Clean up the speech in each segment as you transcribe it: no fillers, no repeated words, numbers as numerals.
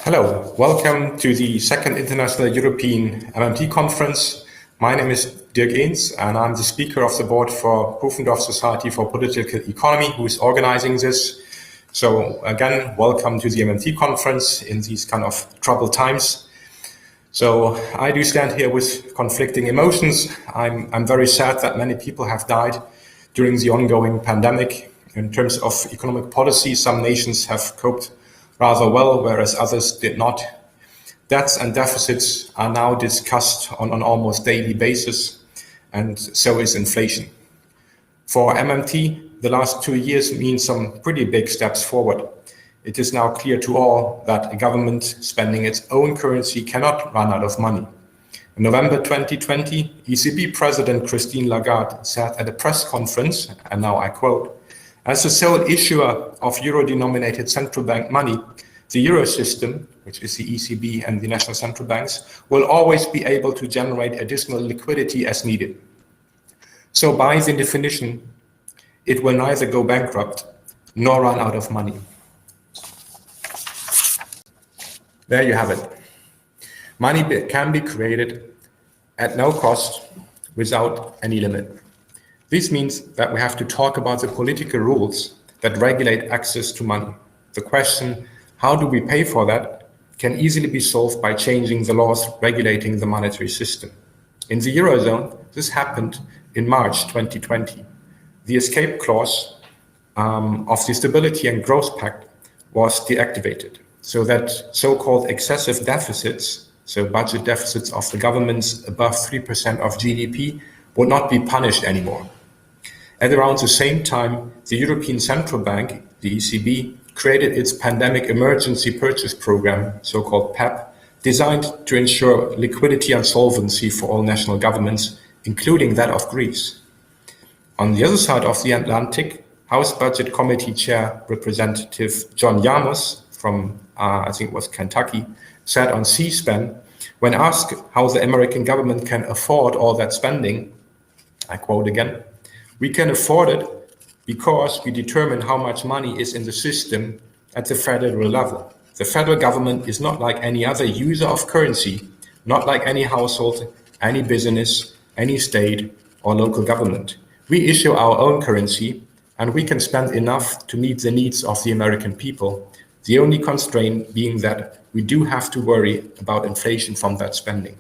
Hello, welcome to the second International European MMT Conference. My name is Dirk Ehnts and I'm the speaker of the board for Pufendorf Society for Political Economy, who is organizing this. So again, welcome to the MMT Conference in these kind of troubled times. So I do stand here with conflicting emotions. I'm very sad that many people have died during the ongoing pandemic. In terms of economic policy, some nations have coped rather well, whereas others did not. Debts and deficits are now discussed on an almost daily basis, and so is inflation. For MMT, the last 2 years mean some pretty big steps forward. It is now clear to all that a government spending its own currency cannot run out of money. In November 2020, ECB President Christine Lagarde said at a press conference, and now I quote, "As the sole issuer of euro-denominated central bank money, the euro system, which is the ECB and the national central banks, will always be able to generate additional liquidity as needed. So by the definition, it will neither go bankrupt nor run out of money." There you have it. Money can be created at no cost without any limit. This means that we have to talk about the political rules that regulate access to money. The question, how do we pay for that, can easily be solved by changing the laws regulating the monetary system. In the Eurozone, this happened in March 2020. The escape clause of the Stability and Growth Pact was deactivated, so that so-called excessive deficits, so budget deficits of the governments above 3% of GDP, would not be punished anymore. At around the same time, the European Central Bank, the ECB, created its Pandemic Emergency Purchase Program, so-called PEP, designed to ensure liquidity and solvency for all national governments, including that of Greece. On the other side of the Atlantic, House Budget Committee Chair Representative John Yarmus from, I think it was Kentucky, said on C-SPAN, when asked how the American government can afford all that spending, I quote again, "We can afford it because we determine how much money is in the system at the federal level. The federal government is not like any other user of currency, not like any household, any business, any state or local government. We issue our own currency and we can spend enough to meet the needs of the American people. The only constraint being that we do have to worry about inflation from that spending."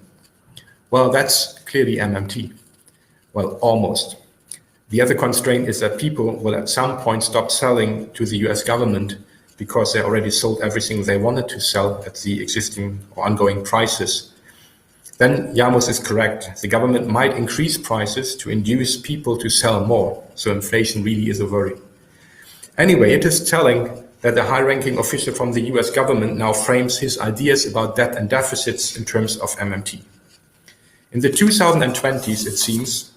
Well, that's clearly MMT. Well, almost. The other constraint is that people will at some point stop selling to the US government because they already sold everything they wanted to sell at the existing or ongoing prices. Then Yarmus is correct. The government might increase prices to induce people to sell more. So inflation really is a worry. Anyway, it is telling that the high-ranking official from the US government now frames his ideas about debt and deficits in terms of MMT. In the 2020s, it seems,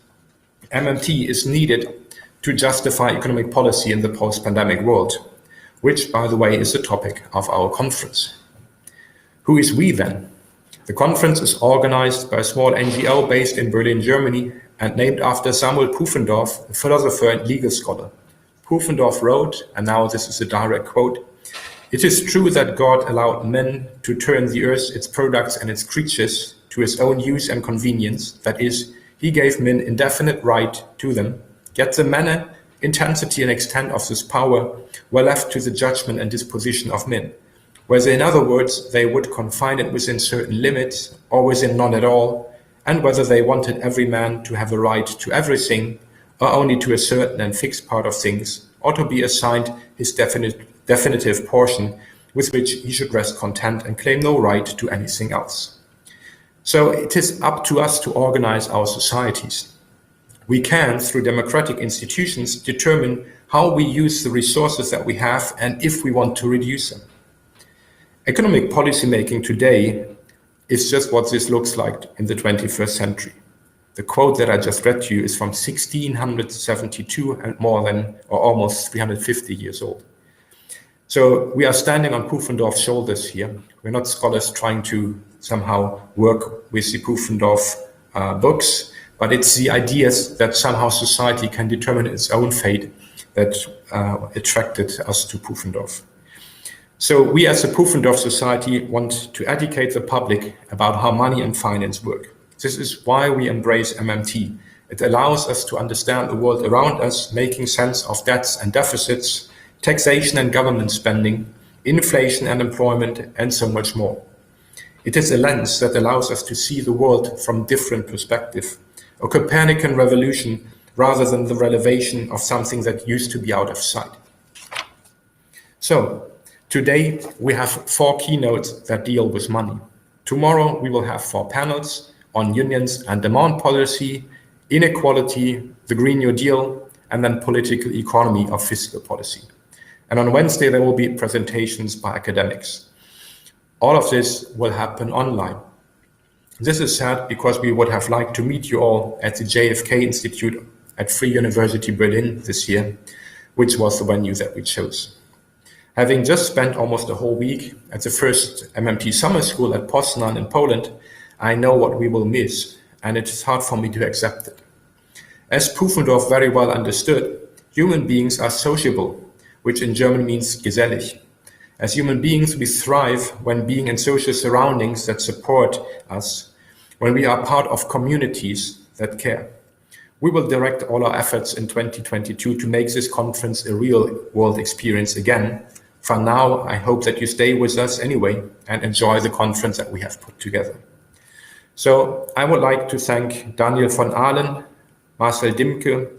MMT is needed to justify economic policy in the post-pandemic world, which, by the way, is the topic of our conference. Who is we then? The conference is organized by a small NGO based in Berlin, Germany, and named after Samuel Pufendorf, a philosopher and legal scholar. Pufendorf wrote, and now this is a direct quote, "It is true that God allowed men to turn the earth, its products and its creatures to his own use and convenience, that is, he gave men indefinite right to them, yet the manner, intensity and extent of this power were left to the judgment and disposition of men, whether in other words they would confine it within certain limits or within none at all, and whether they wanted every man to have a right to everything or only to a certain and fixed part of things, or to be assigned his definitive portion with which he should rest content and claim no right to anything else." So it is up to us to organize our societies. We can, through democratic institutions, determine how we use the resources that we have and if we want to reduce them. Economic policymaking today is just what this looks like in the 21st century. The quote that I just read to you is from 1672 and more than, or almost 350 years old. So we are standing on Pufendorf's shoulders here. We're not scholars trying to somehow work with the Pufendorf books, but it's the ideas that somehow society can determine its own fate that attracted us to Pufendorf. So we as a Pufendorf Society want to educate the public about how money and finance work. This is why we embrace MMT. It allows us to understand the world around us, making sense of debts and deficits, taxation and government spending, inflation and employment, and so much more. It is a lens that allows us to see the world from different perspectives, a Copernican revolution rather than the revelation of something that used to be out of sight. So, today we have 4 keynotes that deal with money. Tomorrow we will have 4 panels on unions and demand policy, inequality, the Green New Deal, and then political economy of fiscal policy. And on Wednesday there will be presentations by academics. All of this will happen online. This is sad because we would have liked to meet you all at the JFK Institute at Free University Berlin this year, which was the venue that we chose. Having just spent almost a whole week at the first MMT summer school at Poznan in Poland, I know what we will miss, and it is hard for me to accept it. As Pufendorf very well understood, human beings are sociable, which in German means gesellig. As human beings, we thrive when being in social surroundings that support us, when we are part of communities that care. We will direct all our efforts in 2022 to make this conference a real world experience again. For now, I hope that you stay with us anyway and enjoy the conference that we have put together. So I would like to thank Daniel von Ahlen, Marcel Dimke,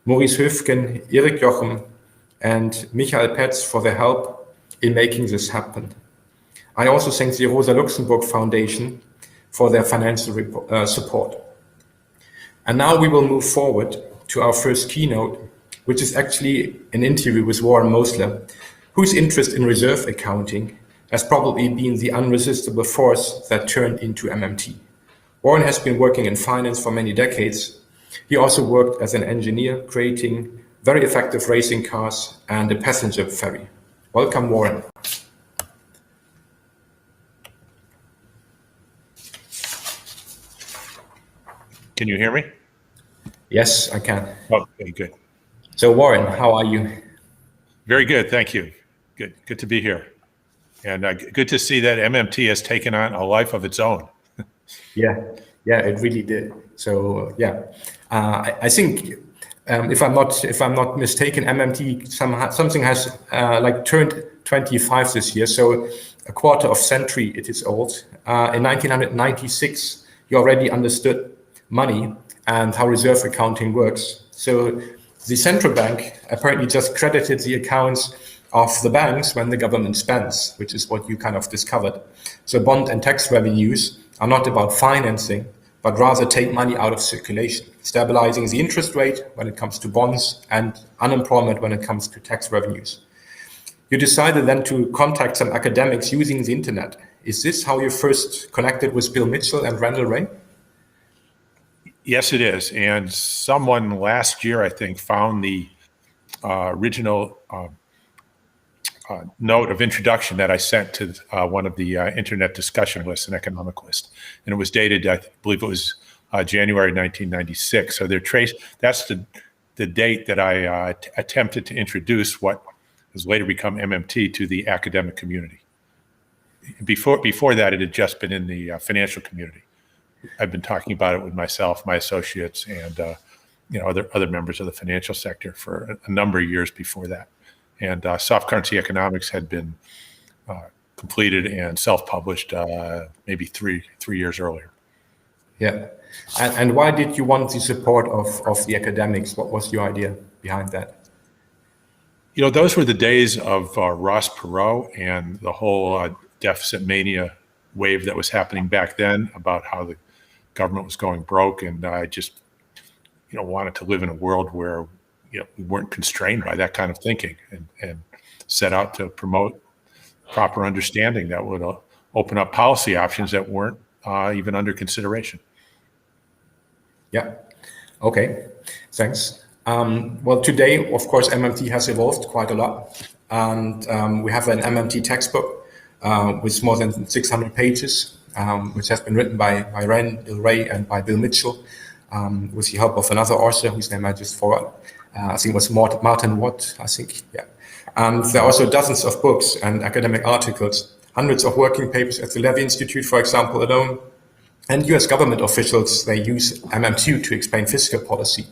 Maurice Höfgen, Erik Jochem, and Michael Petz for their help in making this happen. I also thank the Rosa Luxemburg Foundation for their financial support. And now we will move forward to our first keynote, which is actually an interview with Warren Mosler, whose interest in reserve accounting has probably been the unresistible force that turned into MMT. Warren has been working in finance for many decades. He also worked as an engineer, creating very effective racing cars and a passenger ferry. Welcome, Warren. Can you hear me? Yes, I can. Okay, good. So Warren, how are you? Very good, thank you. Good to be here. And good to see that MMT has taken on a life of its own. Yeah, it really did. So yeah, I think if I'm not mistaken, MMT something has like turned 25 this year. So a quarter of century it is old. In 1996, you already understood money and how reserve accounting works. So the central bank apparently just credited the accounts of the banks when the government spends, which is what you kind of discovered. So bond and tax revenues are not about financing, but rather take money out of circulation, stabilizing the interest rate when it comes to bonds and unemployment when it comes to tax revenues. You decided then to contact some academics using the internet. Is this how you first connected with Bill Mitchell and Randall Wray? Yes, it is. And someone last year, I think, found the original note of introduction that I sent to one of the internet discussion lists, an economic list. And it was dated, I believe it was January 1996. So that's the date that I attempted to introduce what has later become MMT to the academic community. Before that, it had just been in the financial community. I've been talking about it with myself, my associates, and other members of the financial sector for a number of years before that. And soft currency economics had been completed and self-published maybe three years earlier. Yeah, and why did you want the support of the academics? What was your idea behind that? Those were the days of Ross Perot and the whole deficit mania wave that was happening back then about how the government was going broke. And I just, wanted to live in a world where, we weren't constrained by that kind of thinking and set out to promote proper understanding that would open up policy options that weren't even under consideration. Yeah. Okay. Thanks. Well, today, of course, MMT has evolved quite a lot. And we have an MMT textbook with more than 600 pages, which has been written by Randall Wray and by Bill Mitchell, with the help of another author whose name I just forgot. I think it was Martin Watt, I think, yeah. And there are also dozens of books and academic articles, hundreds of working papers at the Levy Institute, for example, alone. And US government officials, they use MMT to explain fiscal policy.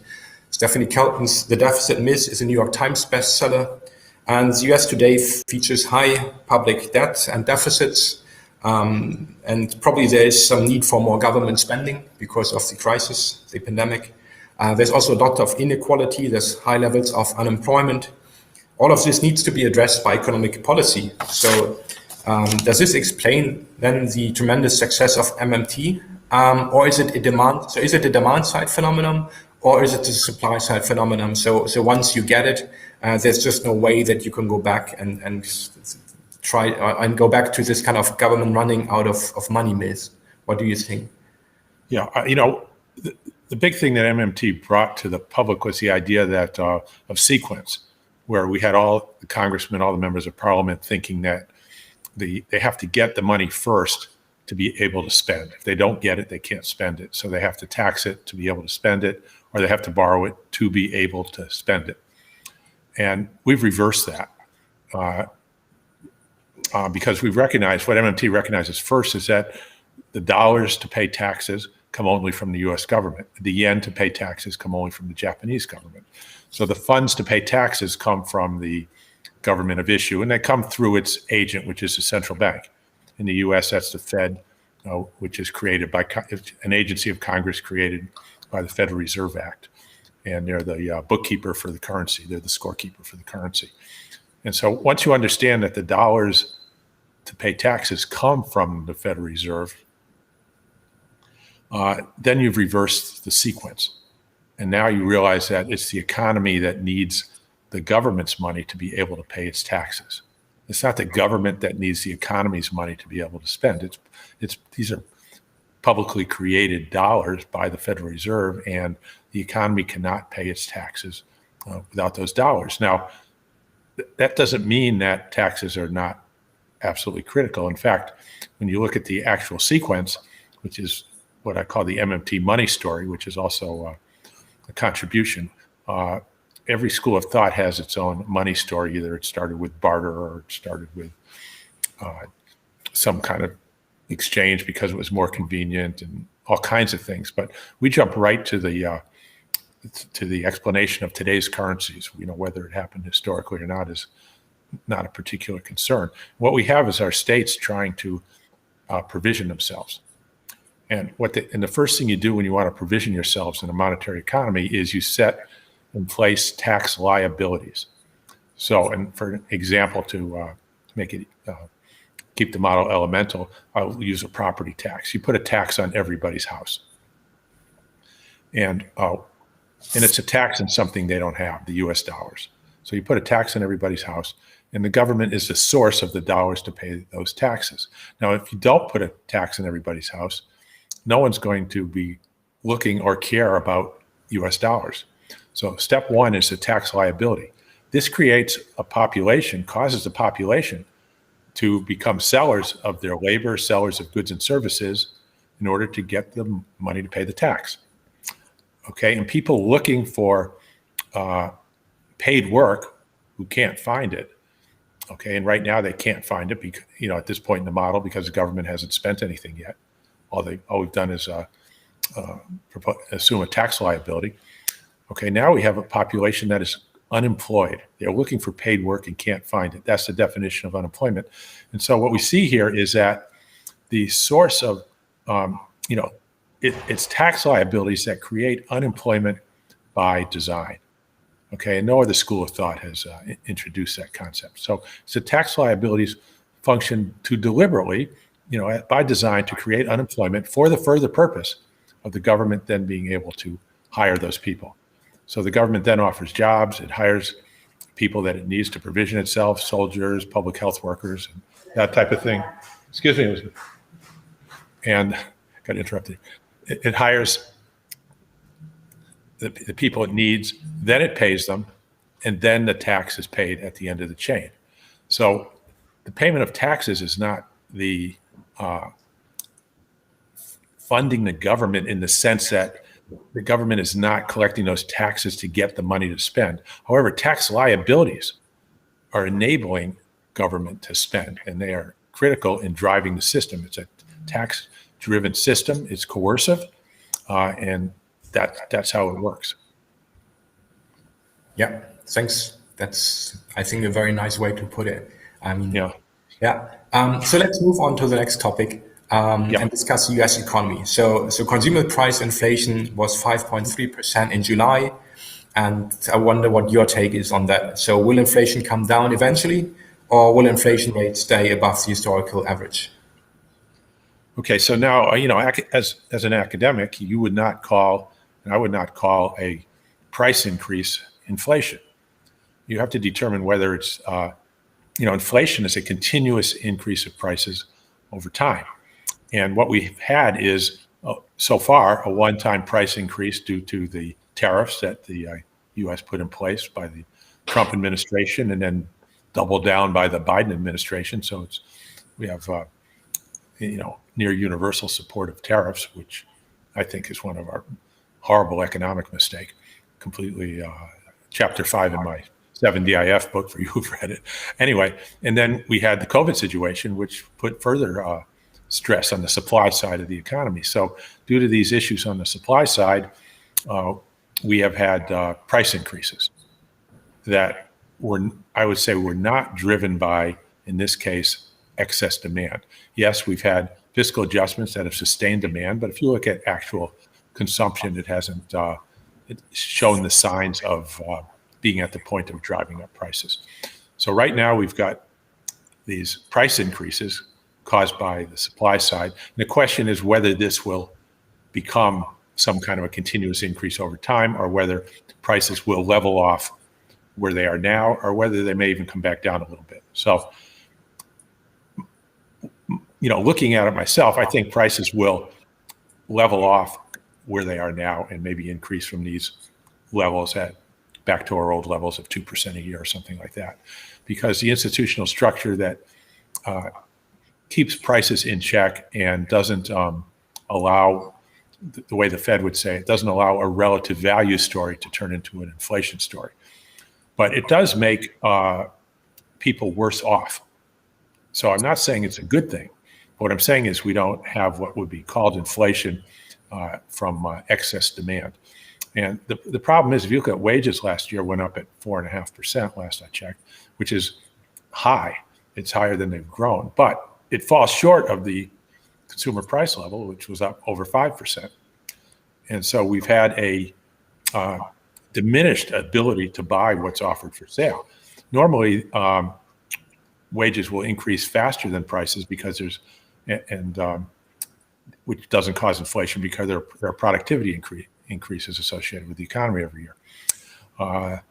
Stephanie Kelton's The Deficit Myth is a New York Times bestseller. And the US today features high public debt and deficits. And probably there is some need for more government spending because of the crisis, the pandemic. There's also a lot of inequality. There's high levels of unemployment. All of this needs to be addressed by economic policy. So does this explain then the tremendous success of MMT? Or is it a demand? So is it a demand side phenomenon, or is it a supply side phenomenon? So once you get it, there's just no way that you can go back and try and go back to this kind of government running out of money myth. What do you think? Yeah, the big thing that MMT brought to the public was the idea that of sequence, where we had all the congressmen, all the members of parliament thinking that they have to get the money first to be able to spend. If they don't get it, they can't spend it. So they have to tax it to be able to spend it, or they have to borrow it to be able to spend it. And we've reversed that because we've recognized what MMT recognizes first is that the dollars to pay taxes come only from the US government. The yen to pay taxes come only from the Japanese government. So the funds to pay taxes come from the government of issue, and they come through its agent, which is the central bank. In the US, that's the Fed, which is created by an agency of Congress created by the Federal Reserve Act. And they're the bookkeeper for the currency. They're the scorekeeper for the currency. And so once you understand that the dollars to pay taxes come from the Federal Reserve, then you've reversed the sequence. And now you realize that it's the economy that needs the government's money to be able to pay its taxes. It's not the government that needs the economy's money to be able to spend. These are publicly created dollars by the Federal Reserve, and the economy cannot pay its taxes without those dollars. Now, that doesn't mean that taxes are not absolutely critical. In fact, when you look at the actual sequence, which is what I call the MMT money story, which is also a contribution, every school of thought has its own money story. Either it started with barter or it started with some kind of exchange because it was more convenient and all kinds of things. But we jump right to the explanation of today's currencies. Whether it happened historically or not is not a particular concern. What we have is our states trying to provision themselves. And the first thing you do when you want to provision yourselves in a monetary economy is you set in place tax liabilities. So, and for example, to make it keep the model elemental, I'll use a property tax. You put a tax on everybody's house, and it's a tax on something they don't have, the U.S. dollars. So you put a tax on everybody's house, and the government is the source of the dollars to pay those taxes. Now, if you don't put a tax on everybody's house, no one's going to be looking or care about U.S. dollars. So step one is the tax liability. This creates a population, causes the population to become sellers of their labor, sellers of goods and services in order to get the money to pay the tax. Okay, and people looking for paid work who can't find it. Okay, and right now they can't find it because, at this point in the model, because the government hasn't spent anything yet. All we've done is assume a tax liability. Okay, now we have a population that is unemployed. They're looking for paid work and can't find it. That's the definition of unemployment. And so what we see here is that the source of, it's tax liabilities that create unemployment by design. Okay, and no other school of thought has introduced that concept. So tax liabilities function to deliberately, by design, to create unemployment for the further purpose of the government then being able to hire those people. So the government then offers jobs, it hires people that it needs to provision itself, soldiers, public health workers, and that type of thing. Excuse me, and got interrupted. It hires the people it needs, then it pays them, and then the tax is paid at the end of the chain. So the payment of taxes is not the funding the government in the sense that the government is not collecting those taxes to get the money to spend. However, tax liabilities are enabling government to spend, and they are critical in driving the system. It's a tax-driven system. It's coercive, and that's how it works. Yeah, thanks. That's, I think, a very nice way to put it. I mean, Yeah. yeah. So let's move on to the next topic and discuss the U.S. economy. So consumer price inflation was 5.3% in July, and I wonder what your take is on that. So will inflation come down eventually, or will inflation rate stay above the historical average? Okay, so now, as an academic, you would not call, and I would not call a price increase inflation. You have to determine whether it's, inflation is a continuous increase of prices over time. And what we've had is, so far, a one-time price increase due to the tariffs that the U.S. put in place by the Trump administration and then doubled down by the Biden administration. So we have, near universal support of tariffs, which I think is one of our horrible economic mistake. Completely, chapter 5 in my 7 DIF book for you who've read it. Anyway, and then we had the COVID situation, which put further stress on the supply side of the economy. So due to these issues on the supply side, we have had price increases that I would say, were not driven by, in this case, excess demand. Yes, we've had fiscal adjustments that have sustained demand, but if you look at actual consumption, it hasn't shown the signs of being at the point of driving up prices. So right now we've got these price increases caused by the supply side. And the question is whether this will become some kind of a continuous increase over time, or whether prices will level off where they are now, or whether they may even come back down a little bit. So, looking at it myself, I think prices will level off where they are now and maybe increase from these levels back to our old levels of 2% a year or something like that. Because the institutional structure that keeps prices in check and doesn't allow, the way the Fed would say, it doesn't allow a relative value story to turn into an inflation story. But it does make people worse off. So I'm not saying it's a good thing. What I'm saying is we don't have what would be called inflation from excess demand. And the problem is, if you look at wages last year, went up at 4.5% last I checked, which is high. It's higher than they've grown, but it falls short of the consumer price level, which was up over 5%. And so we've had a diminished ability to buy what's offered for sale. Normally, wages will increase faster than prices because which doesn't cause inflation because there are productivity increases associated with the economy every year.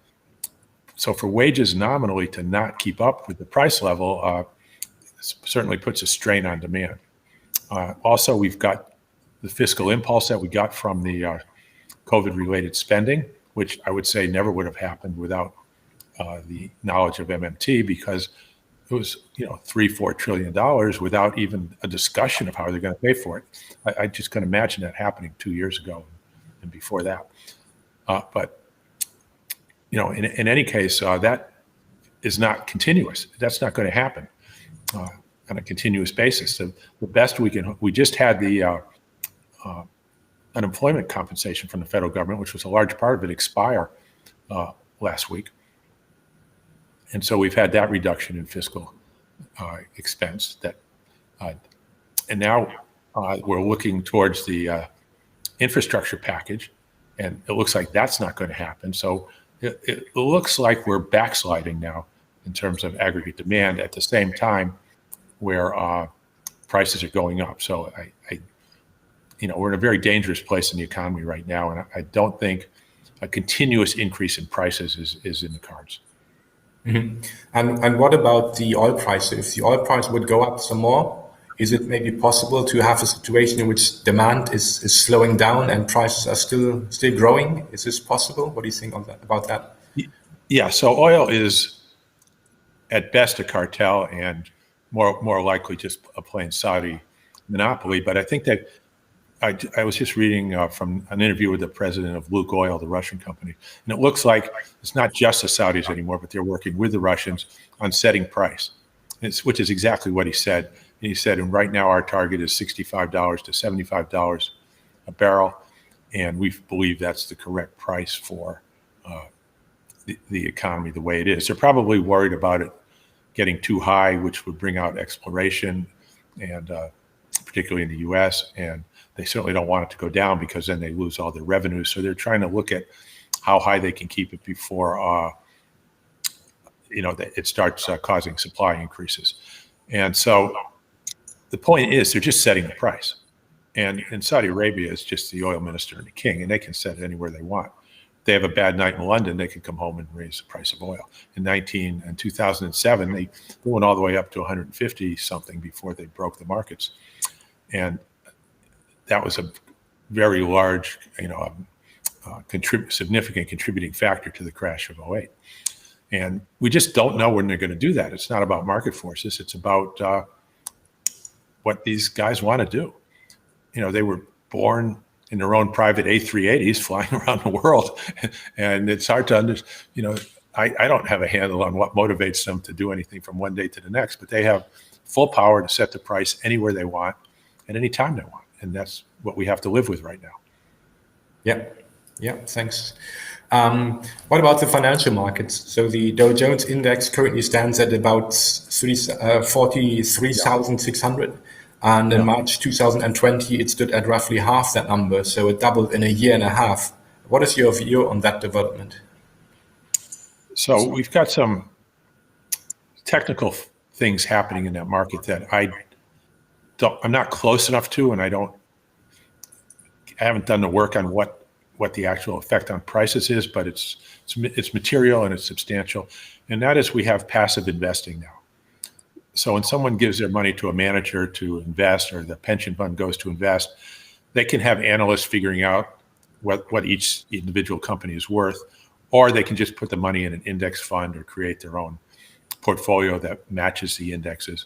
So for wages nominally to not keep up with the price level certainly puts a strain on demand. Also, we've got the fiscal impulse that we got from the COVID-related spending, which I would say never would have happened without the knowledge of MMT, because it was, $3-4 trillion without even a discussion of how they're going to pay for it. I just couldn't imagine that happening 2 years ago and before that. But in any case, that is not continuous. That's not going to happen on a continuous basis. So the best we just had the unemployment compensation from the federal government, which was a large part of it, expire last week. And so we've had that reduction in fiscal expense. And now we're looking towards the infrastructure package, and it looks like that's not going to happen. So it looks like we're backsliding now in terms of aggregate demand at the same time where prices are going up. So we're in a very dangerous place in the economy right now, and I don't think a continuous increase in prices is in the cards. Mm-hmm. And what about the oil price? If the oil price would go up some more, is it maybe possible to have a situation in which demand is slowing down and prices are still growing? Is this possible? What do you think about that? Yeah, so oil is at best a cartel and more likely just a plain Saudi monopoly. But I think that I was just reading from an interview with the president of Luke Oil, the Russian company, and it looks like it's not just the Saudis anymore, but they're working with the Russians on setting price, which is exactly what he said. And he said, and right now our target is $65 to $75 a barrel, and we believe that's the correct price for the economy the way it is. They're probably worried about it getting too high, which would bring out exploration, and particularly in the U.S., and they certainly don't want it to go down because then they lose all their revenue. So they're trying to look at how high they can keep it before it starts causing supply increases. And so the point is they're just setting the price. And in Saudi Arabia, it's just the oil minister and the king, and they can set it anywhere they want. If they have a bad night in London, they can come home and raise the price of oil. In 2007, they went all the way up to 150 something before they broke the markets. And that was a very large, significant contributing factor to the crash of 2008. And we just don't know when they're going to do that. It's not about market forces. It's about what these guys want to do. They were born in their own private A380s flying around the world. And it's hard to understand, I don't have a handle on what motivates them to do anything from one day to the next, but they have full power to set the price anywhere they want at any time they want. And that's what we have to live with right now. Yeah, thanks. What about the financial markets? So the Dow Jones index currently stands at about 43,600. And in March 2020, it stood at roughly half that number. So it doubled in a year and a half. What is your view on that development? So we've got some technical things happening in that market that I'm not close enough to, and I haven't done the work on what the actual effect on prices is, but it's material and it's substantial. And that is, we have passive investing now. So when someone gives their money to a manager to invest, or the pension fund goes to invest, they can have analysts figuring out what each individual company is worth, or they can just put the money in an index fund or create their own portfolio that matches the indexes.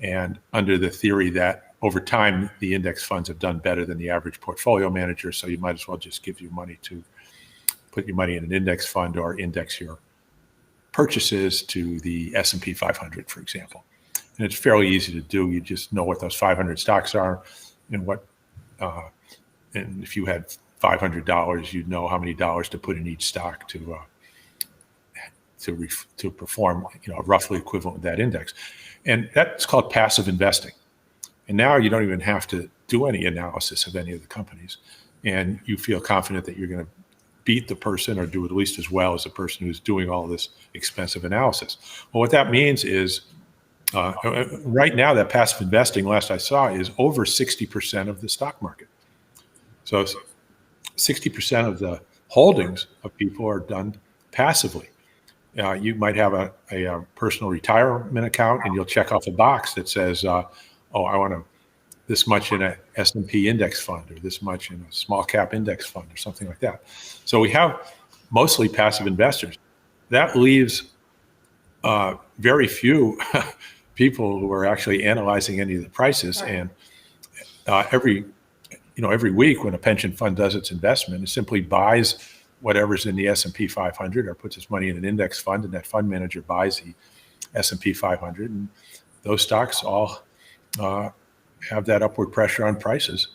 And under the theory that over time, the index funds have done better than the average portfolio manager, so you might as well just put your money in an index fund or index your purchases to the S&P 500, for example. And it's fairly easy to do. You just know what those 500 stocks are, and and if you had $500, you'd know how many dollars to put in each stock to perform, roughly equivalent with that index. And that's called passive investing. And now you don't even have to do any analysis of any of the companies, and you feel confident that you're going to beat the person or do at least as well as the person who's doing all this expensive analysis. Well, what that means is right now that passive investing, last I saw, is over 60% of the stock market. So 60% of the holdings of people are done passively. You might have a personal retirement account, and you'll check off a box that says, I want this much in a S&P index fund, or this much in a small cap index fund, or something like that. So we have mostly passive investors. That leaves very few people who are actually analyzing any of the prices. And every week when a pension fund does its investment, it simply buys whatever's in the S&P 500 or puts its money in an index fund, and that fund manager buys the S&P 500. And those stocks all have that upward pressure on prices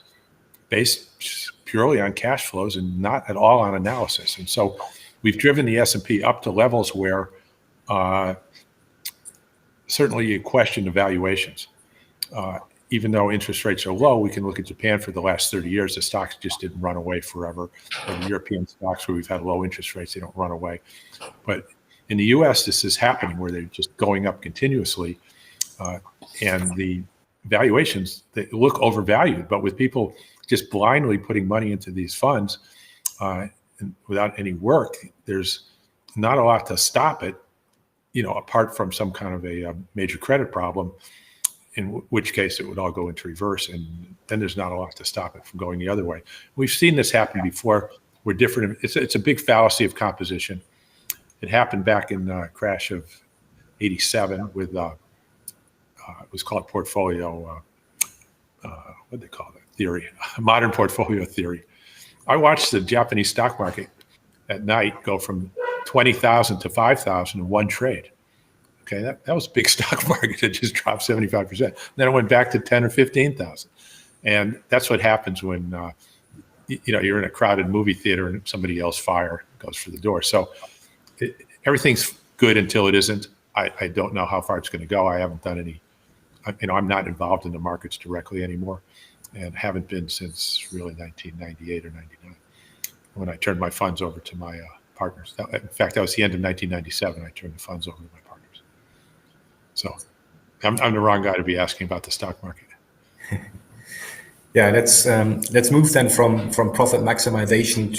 based purely on cash flows and not at all on analysis. And so we've driven the S&P up to levels where certainly you question the valuations. Even though interest rates are low, we can look at Japan for the last 30 years. The stocks just didn't run away forever. And the European stocks, where we've had low interest rates, they don't run away. But in the US, this is happening where they're just going up continuously. And the valuations, they look overvalued. But with people just blindly putting money into these funds without any work, there's not a lot to stop it, apart from some kind of a major credit problem, in which case it would all go into reverse, and then there's not a lot to stop it from going the other way. We've seen this happen before. We're different. It's a big fallacy of composition. It happened back in the crash of '87 with it was called portfolio. What did they call it? theory, modern portfolio theory. I watched the Japanese stock market at night go from 20,000 to 5,000 in one trade. Okay, that was a big stock market. It just dropped 75%. Then it went back to 10 or 15,000. And that's what happens when you're in a crowded movie theater and somebody yells fire, goes for the door. So everything's good until it isn't. I don't know how far it's going to go. I haven't done any, I'm not involved in the markets directly anymore, and haven't been since really 1998 or 99 when I turned my funds over to my partners. In fact, that was the end of 1997. I turned the funds over to my partners. So I'm the wrong guy to be asking about the stock market. Yeah, let's move then from profit maximization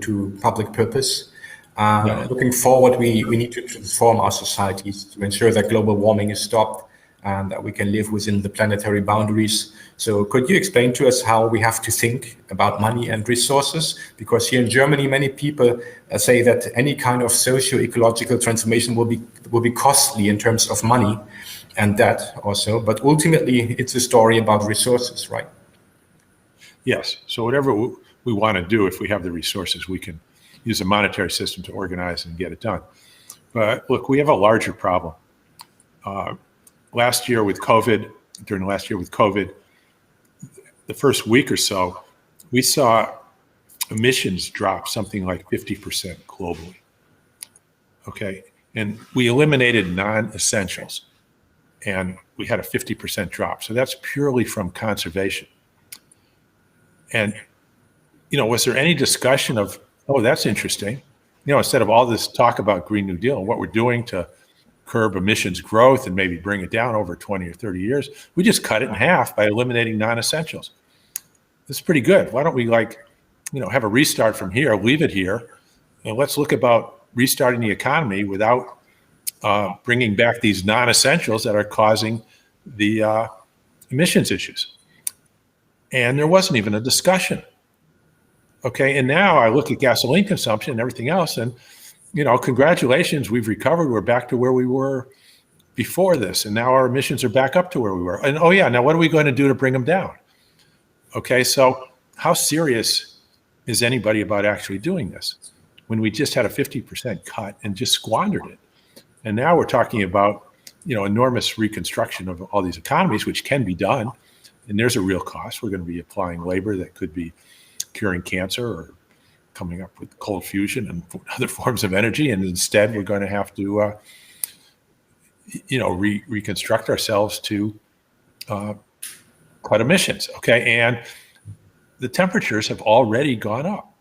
to public purpose. Looking forward, we need to transform our societies to ensure that global warming is stopped and that we can live within the planetary boundaries. So could you explain to us how we have to think about money and resources? Because here in Germany, many people say that any kind of socio-ecological transformation will be costly in terms of money and debt also. But ultimately, it's a story about resources, right? Yes. So whatever we want to do, if we have the resources, we can use a monetary system to organize and get it done. But look, we have a larger problem. During last year with COVID, the first week or so, we saw emissions drop something like 50% globally. Okay. And we eliminated non-essentials, and we had a 50% drop. So that's purely from conservation. And, was there any discussion of, oh, that's interesting, instead of all this talk about Green New Deal and what we're doing to curb emissions growth and maybe bring it down over 20 or 30 years, we just cut it in half by eliminating non-essentials. That's pretty good. Why don't we have a restart from here, leave it here, and let's look about restarting the economy without bringing back these non-essentials that are causing the emissions issues. And there wasn't even a discussion. Okay, and now I look at gasoline consumption and everything else, and congratulations, we've recovered. We're back to where we were before this, and now our emissions are back up to where we were. And oh yeah, now what are we going to do to bring them down? Okay, so how serious is anybody about actually doing this when we just had a 50% cut and just squandered it? And now we're talking about enormous reconstruction of all these economies, which can be done, and there's a real cost. We're going to be applying labor that could be curing cancer or coming up with cold fusion and other forms of energy. And instead, we're going to have to, reconstruct ourselves to cut emissions. Okay. And the temperatures have already gone up,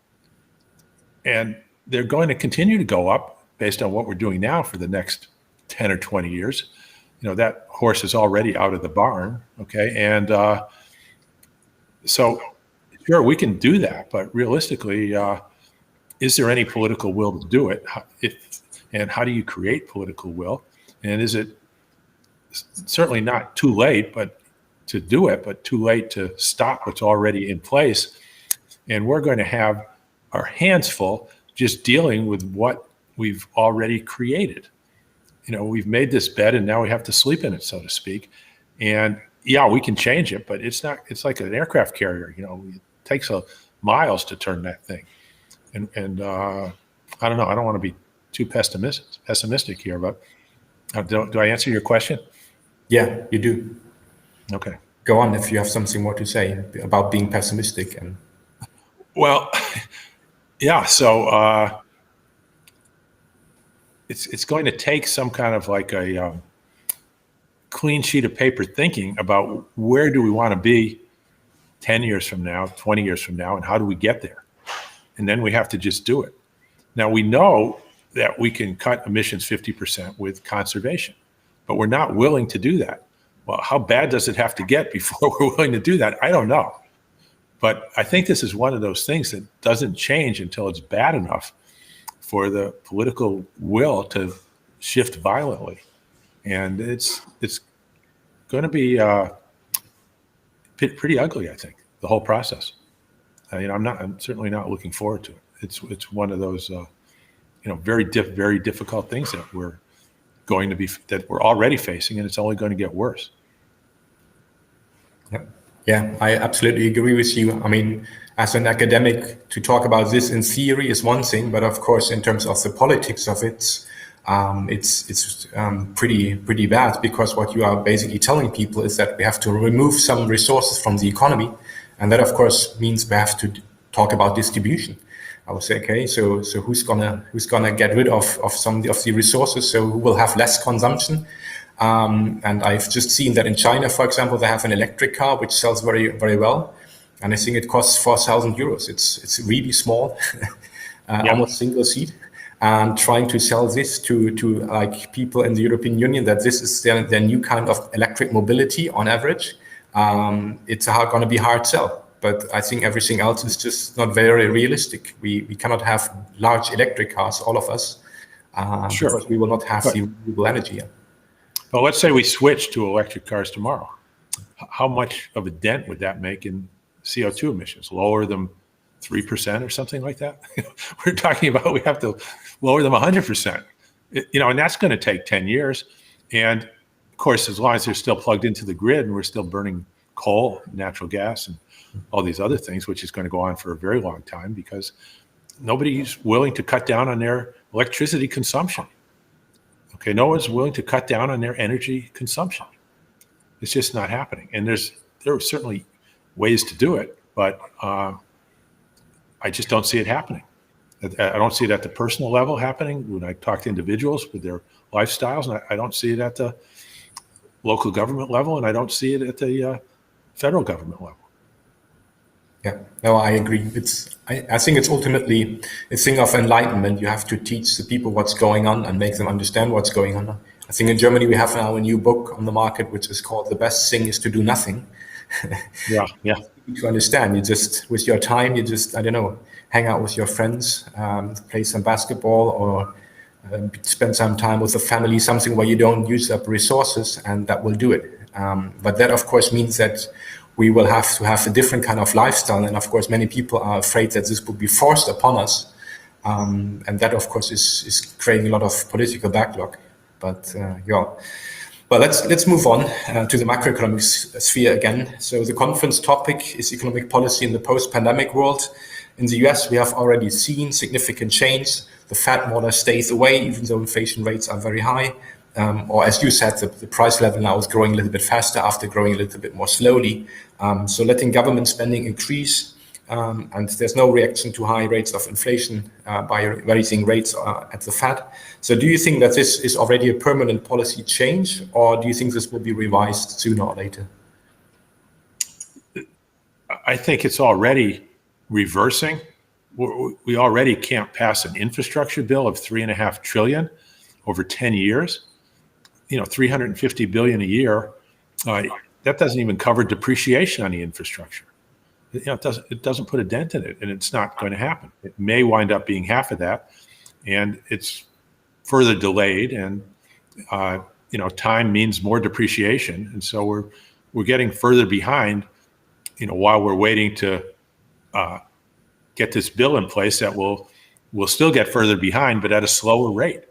and they're going to continue to go up based on what we're doing now for the next 10 or 20 years. That horse is already out of the barn. Okay. And so sure, we can do that, but realistically, is there any political will to do it? And how do you create political will? And is it certainly not too late, but to do it, but too late to stop what's already in place? And we're going to have our hands full just dealing with what we've already created. We've made this bed and now we have to sleep in it, so to speak. And yeah, we can change it, but it's like an aircraft carrier. It takes miles to turn that thing. And I don't know. I don't want to be too pessimistic here, but do I answer your question? Yeah, you do. Okay. Go on if you have something more to say about being pessimistic. Well, yeah. So it's going to take some kind of like a clean sheet of paper thinking about where do we want to be 10 years from now, 20 years from now, and how do we get there? And then we have to just do it. Now, we know that we can cut emissions 50% with conservation, but we're not willing to do that. Well, how bad does it have to get before we're willing to do that? I don't know. But I think this is one of those things that doesn't change until it's bad enough for the political will to shift violently. And it's going to be pretty ugly, I think, the whole process. I'm certainly not looking forward to it. It's one of those, very difficult things that we're already facing, and it's only going to get worse. Yep. Yeah, I absolutely agree with you. I mean, as an academic, to talk about this in theory is one thing, but of course, in terms of the politics of it, it's pretty bad, because what you are basically telling people is that we have to remove some resources from the economy, and that of course means we have to talk about distribution. I would say, okay, so who's gonna get rid of some of the resources? So who will have less consumption? And I've just seen that in China, for example, they have an electric car which sells very well, and I think it costs 4,000 euros. It's really small, almost single seat. And trying to sell this to like people in the European Union, that this is their new kind of electric mobility on average, it's going to be a hard sell. But I think everything else is just not very realistic. We cannot have large electric cars, all of us, Sure. because we will not have the renewable energy. Well, let's say we switch to electric cars tomorrow. How much of a dent would that make in CO2 emissions? Lower them 3% or something like that? We're talking about we have to lower them 100%. And that's going to take 10 years. And of course, as long as they're still plugged into the grid and we're still burning coal, natural gas, and all these other things, which is going to go on for a very long time, because nobody's willing to cut down on their electricity consumption. Okay, no one's willing to cut down on their energy consumption. It's just not happening. And there are certainly ways to do it, but I just don't see it happening. I don't see it at the personal level happening when I talk to individuals with their lifestyles, and I don't see it at the local government level, and I don't see it at the federal government level. Yeah, no, I agree. I think it's ultimately a thing of enlightenment. You have to teach the people what's going on and make them understand what's going on. I think in Germany we have now a new book on the market which is called "The Best Thing Is to Do Nothing." Yeah. To understand, you just, with your time, you just, I don't know, hang out with your friends, play some basketball, or spend some time with the family, something where you don't use up resources, and that will do it. But that, of course, means that we will have to have a different kind of lifestyle. And of course, many people are afraid that this will be forced upon us. And that, of course, is creating a lot of political backlog. But Well, let's move on to the macroeconomic sphere again. So the conference topic is economic policy in the post-pandemic world. In the US, we have already seen significant change. The Fed more or less stays away, even though inflation rates are very high. Or as you said, the price level now is growing a little bit faster after growing a little bit more slowly. So letting government spending increase, and there's no reaction to high rates of inflation by raising rates at the Fed. So do you think that this is already a permanent policy change, or do you think this will be revised sooner or later? I think it's already reversing. We already can't pass an infrastructure bill of $3.5 trillion over 10 years. 350 billion a year. That doesn't even cover depreciation on the infrastructure. It doesn't put a dent in it, and it's not going to happen. It may wind up being half of that, and it's further delayed. And time means more depreciation, and so we're getting further behind. While we're waiting to get this bill in place, that we'll still get further behind, but at a slower rate.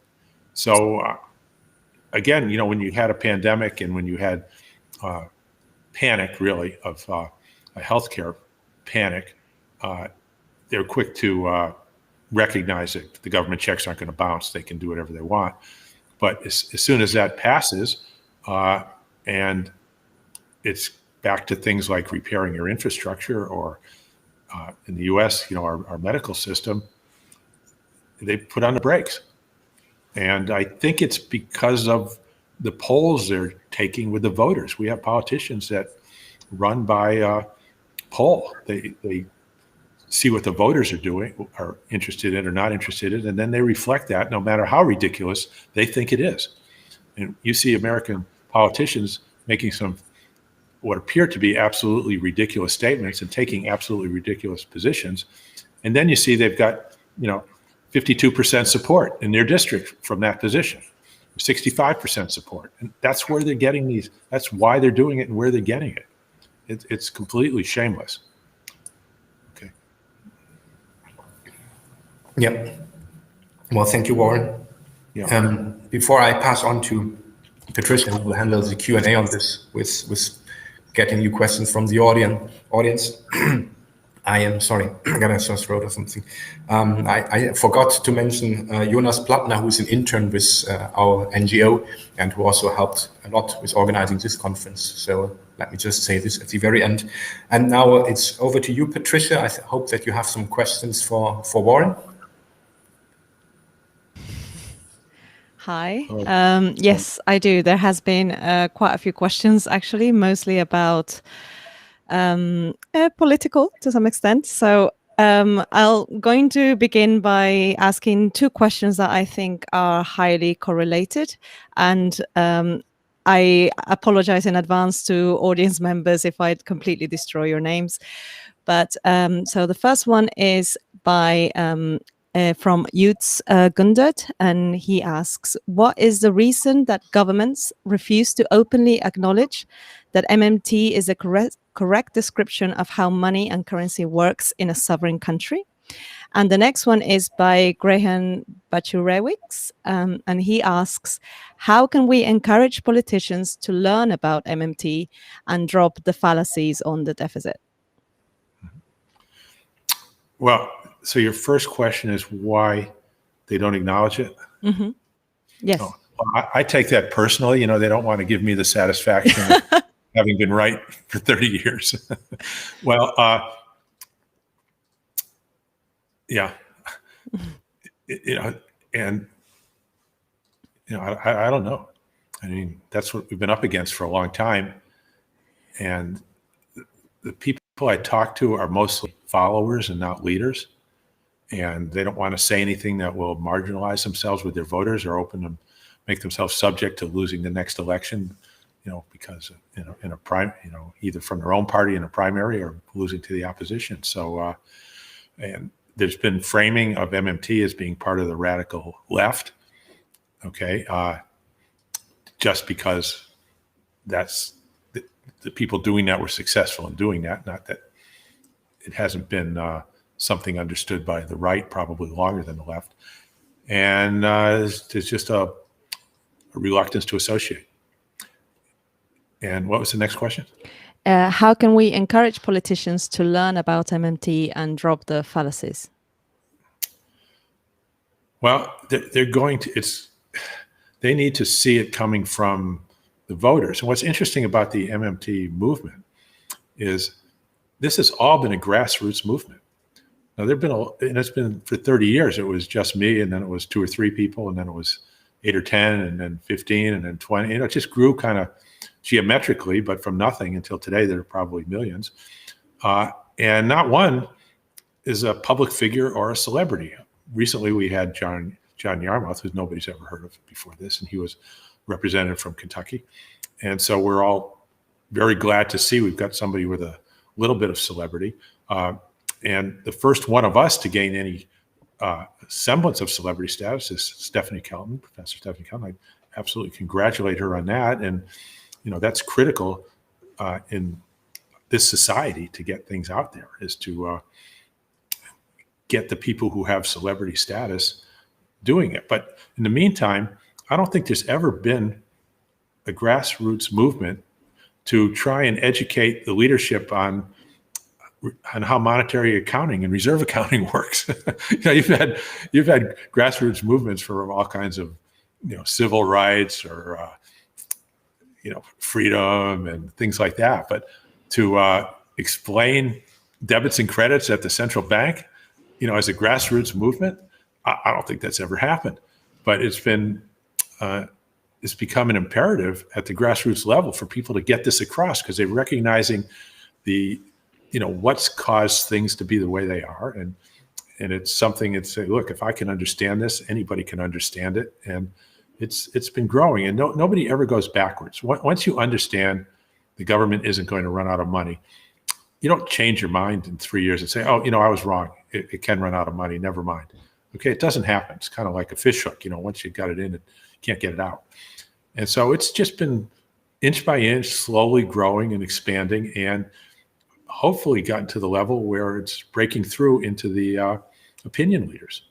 So again, when you had a pandemic and when you had panic, really, of a healthcare panic, they're quick to recognize that the government checks aren't going to bounce. They can do whatever they want. But as soon as that passes, and it's back to things like repairing your infrastructure, or in the U.S., our medical system, they put on the brakes. And I think it's because of the polls they're taking with the voters. We have politicians that run by poll. They see what the voters are doing, are interested in or not interested in, and then they reflect that, no matter how ridiculous they think it is. And you see American politicians making some what appear to be absolutely ridiculous statements and taking absolutely ridiculous positions. And then you see they've got, 52% support in their district from that position, 65% support. And that's where they're getting these, that's why they're doing it and where they're getting it. It's completely shameless. Okay. Yeah. Well, thank you, Warren. Before I pass on to Patricia, who will handle the Q&A on this with getting you questions from the audience. I am sorry, I got a sore throat or something. I forgot to mention Jonas Plattner, who's an intern with our NGO and who also helped a lot with organizing this conference. So let me just say this at the very end. And now it's over to you, Patricia. I hope that you have some questions for Warren. Hi. Yes, I do. There has been quite a few questions, actually, mostly about political to some extent. So I'll going to begin by asking two questions that I think are highly correlated. And I apologize in advance to audience members if I completely destroy your names. But so the first one is by from Ehnts Gundert, and he asks, what is the reason that governments refuse to openly acknowledge that MMT is a correct description of how money and currency works in a sovereign country? And the next one is by Graham Bachurewicz, and he asks, how can we encourage politicians to learn about MMT and drop the fallacies on the deficit? Well, so your first question is why they don't acknowledge it? Mm-hmm. Yes. Oh, well, I take that personally. You know, they don't want to give me the satisfaction of having been right for 30 years. Well, yeah, and I don't know. I mean, that's what we've been up against for a long time, and the people I talk to are mostly followers and not leaders, and they don't want to say anything that will marginalize themselves with their voters or open them, make themselves subject to losing the next election, because in a prime, either from their own party in a primary or losing to the opposition. So, and there's been framing of MMT as being part of the radical left. Okay, just because that's the people doing that were successful in doing that, not that it hasn't been something understood by the right probably longer than the left. And there's just a reluctance to associate. And what was the next question? How can we encourage politicians to learn about MMT and drop the fallacies? Well, they're going to, they need to see it coming from the voters. And what's interesting about the MMT movement is this has all been a grassroots movement. Now, and it's been for 30 years, it was just me, and then it was 2 or 3 people, and then it was 8 or 10, and then 15, and then 20. It just grew kind of geometrically, but from nothing until today, there are probably millions. And not one is a public figure or a celebrity. Recently, we had John Yarmouth, who nobody's ever heard of before this, and he was representative from Kentucky. And so we're all very glad to see we've got somebody with a little bit of celebrity. And the first one of us to gain any semblance of celebrity status is Stephanie Kelton, Professor Stephanie Kelton. I absolutely congratulate her on that. And, that's critical in this society to get things out there, is to get the people who have celebrity status doing it. But in the meantime, I don't think there's ever been a grassroots movement to try and educate the leadership on how monetary accounting and reserve accounting works. You've had grassroots movements for all kinds of civil rights or freedom and things like that. But to explain debits and credits at the central bank, as a grassroots movement, I don't think that's ever happened. But it's become an imperative at the grassroots level for people to get this across, because they're recognizing what's caused things to be the way they are. And it's something that say, look, if I can understand this, anybody can understand it. And it's been growing, and nobody ever goes backwards. Once you understand the government isn't going to run out of money, you don't change your mind in 3 years and say, oh, I was wrong. It can run out of money. Never mind. Okay, it doesn't happen. It's kind of like a fish hook. Once you got it in, you can't get it out. And so it's just been inch by inch, slowly growing and expanding, and hopefully gotten to the level where it's breaking through into the opinion leaders,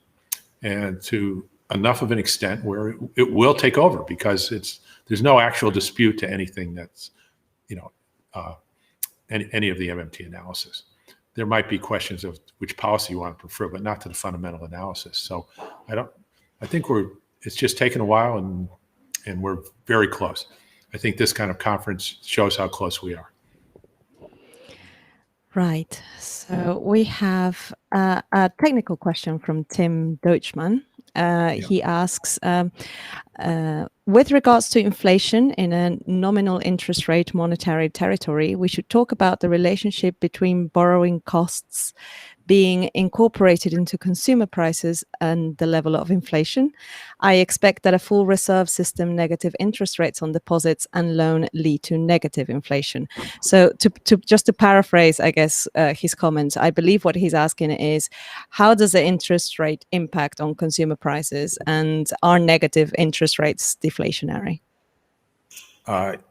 and to enough of an extent where it will take over, because there's no actual dispute to anything that's any of the MMT analysis. There might be questions of which policy you want to prefer, but not to the fundamental analysis. So I think it's just taken a while, and we're very close. I think this kind of conference shows how close we are. Right. So we have a technical question from Tim Deutschmann. He asks, with regards to inflation in a nominal interest rate monetary territory, we should talk about the relationship between borrowing costs being incorporated into consumer prices and the level of inflation. I expect that a full reserve system, negative interest rates on deposits and loan lead to negative inflation. So to paraphrase, I guess, his comments, I believe what he's asking is, how does the interest rate impact on consumer prices, and are negative interest rates deflationary?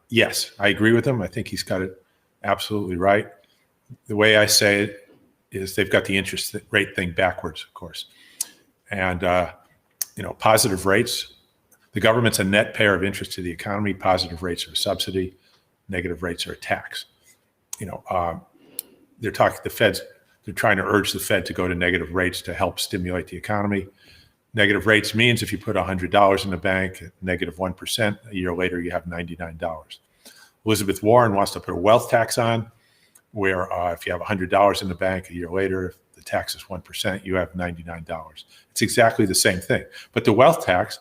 Yes, I agree with him. I think he's got it absolutely right. The way I say it is they've got the interest rate thing backwards, of course. And, positive rates, the government's a net payer of interest to the economy. Positive rates are a subsidy. Negative rates are a tax. They're trying to urge the Fed to go to negative rates to help stimulate the economy. Negative rates means if you put $100 in the bank at negative 1%, a year later you have $99. Elizabeth Warren wants to put a wealth tax on, where if you have $100 in the bank a year later, if the tax is 1%, you have $99. It's exactly the same thing. But the wealth tax